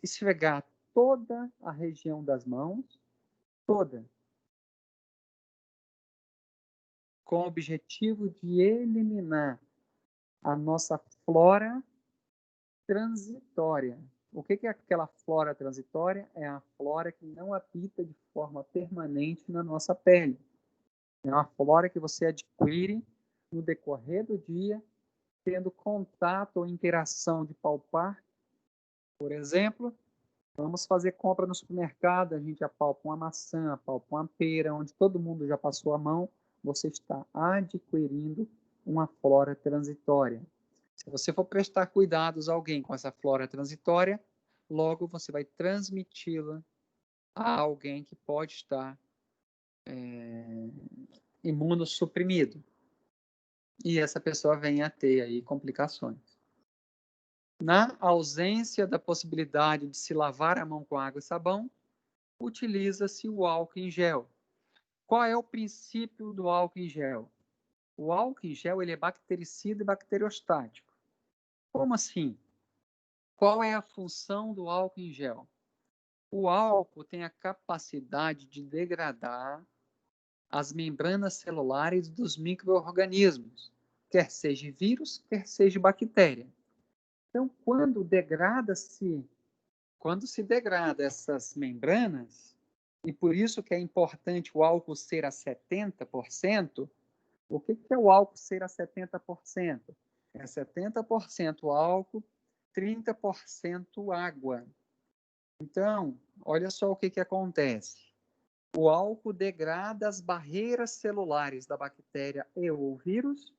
Speaker 1: esfregar toda a região das mãos, toda, com o objetivo de eliminar a nossa flora transitória. O que é aquela flora transitória? É a flora que não habita de forma permanente na nossa pele. É uma flora que você adquire no decorrer do dia, tendo contato ou interação de palpar. Por exemplo, vamos fazer compra no supermercado, a gente apalpa uma maçã, apalpa uma pera, onde todo mundo já passou a mão, você está adquirindo uma flora transitória. Se você for prestar cuidados a alguém com essa flora transitória, logo você vai transmiti-la a alguém que pode estar imunossuprimido. E essa pessoa vem a ter aí complicações. Na ausência da possibilidade de se lavar a mão com água e sabão, utiliza-se o álcool em gel. Qual é o princípio do álcool em gel? O álcool em gel ele é bactericida e bacteriostático. Como assim? Qual é a função do álcool em gel? O álcool tem a capacidade de degradar as membranas celulares dos micro-organismos, quer seja vírus, quer seja bactéria. Então, quando se degrada essas membranas, e por isso que é importante o álcool ser a 70%, o que é o álcool ser a 70%? É 70% álcool, 30% água. Então, olha só o que acontece. O álcool degrada as barreiras celulares da bactéria e ou vírus,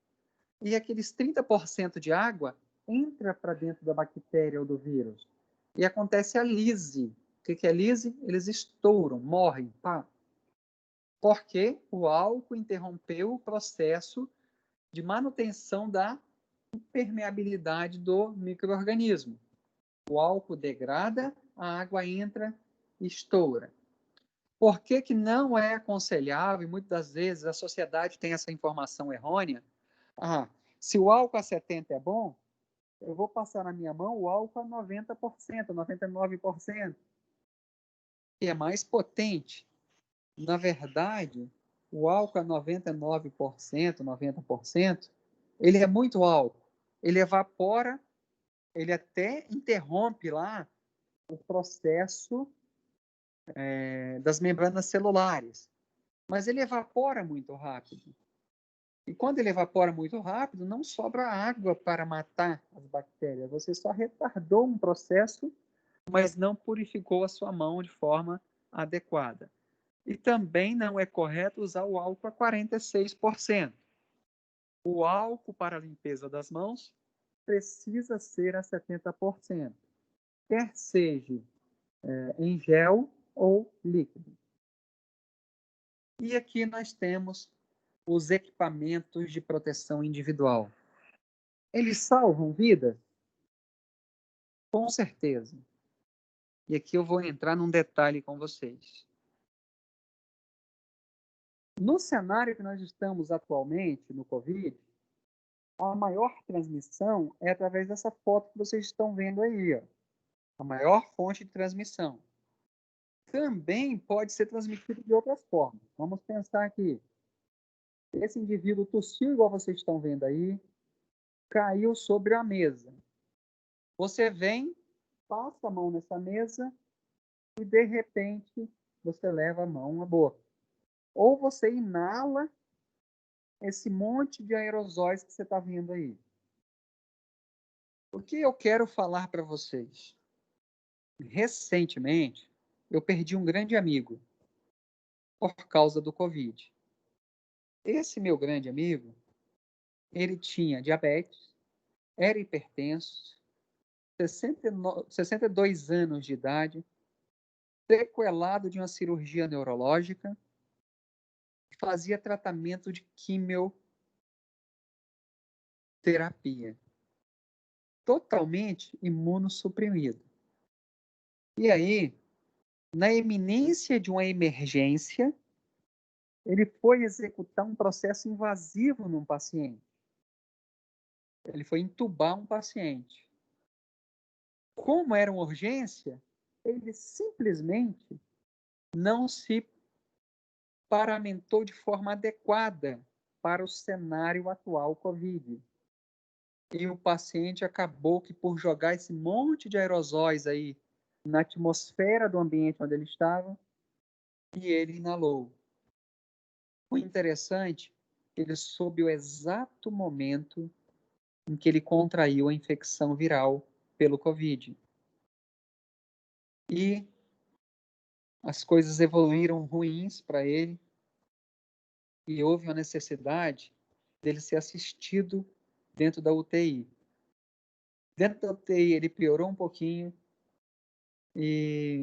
Speaker 1: e aqueles 30% de água entra para dentro da bactéria ou do vírus. E acontece a lise. O que é lise? Eles estouram, morrem. Pá. Porque o álcool interrompeu o processo de manutenção da permeabilidade do micro-organismo. O álcool degrada, a água entra e estoura. Por que não é aconselhável, e muitas das vezes a sociedade tem essa informação errônea, se o álcool a 70% é bom, eu vou passar na minha mão o álcool a 90%, 99%, que é mais potente. Na verdade, o álcool a 99%, 90%, ele é muito álcool. Ele evapora, ele até interrompe lá o processo das membranas celulares, mas ele evapora muito rápido. E quando ele evapora muito rápido, não sobra água para matar as bactérias. Você só retardou um processo, mas não purificou a sua mão de forma adequada. E também não é correto usar o álcool a 46%. O álcool para a limpeza das mãos precisa ser a 70%, quer seja em gel ou líquido. E aqui nós temos os equipamentos de proteção individual. Eles salvam vidas? Com certeza. E aqui eu vou entrar num detalhe com vocês. No cenário que nós estamos atualmente, no Covid, a maior transmissão é através dessa foto que vocês estão vendo aí. Ó. A maior fonte de transmissão. Também pode ser transmitido de outras formas. Vamos pensar aqui. Esse indivíduo tossiu, igual vocês estão vendo aí, caiu sobre a mesa. Você vem, passa a mão nessa mesa e, de repente, você leva a mão à boca. Ou você inala esse monte de aerosóis que você está vendo aí. O que eu quero falar para vocês? Recentemente, eu perdi um grande amigo por causa do Covid. Esse meu grande amigo, ele tinha diabetes, era hipertenso, 62 anos de idade, sequelado de uma cirurgia neurológica, fazia tratamento de quimioterapia, totalmente imunossuprimido. E aí, na iminência de uma emergência, ele foi executar um processo invasivo num paciente. Ele foi entubar um paciente. Como era uma urgência, ele simplesmente não se paramentou de forma adequada para o cenário atual Covid. e o paciente acabou que por jogar esse monte de aerosóis aí na atmosfera do ambiente onde ele estava, e ele inalou. O interessante, ele soube o exato momento em que ele contraiu a infecção viral pelo Covid. E as coisas evoluíram ruins para ele, e houve uma necessidade dele ser assistido dentro da UTI. Dentro da UTI ele piorou um pouquinho e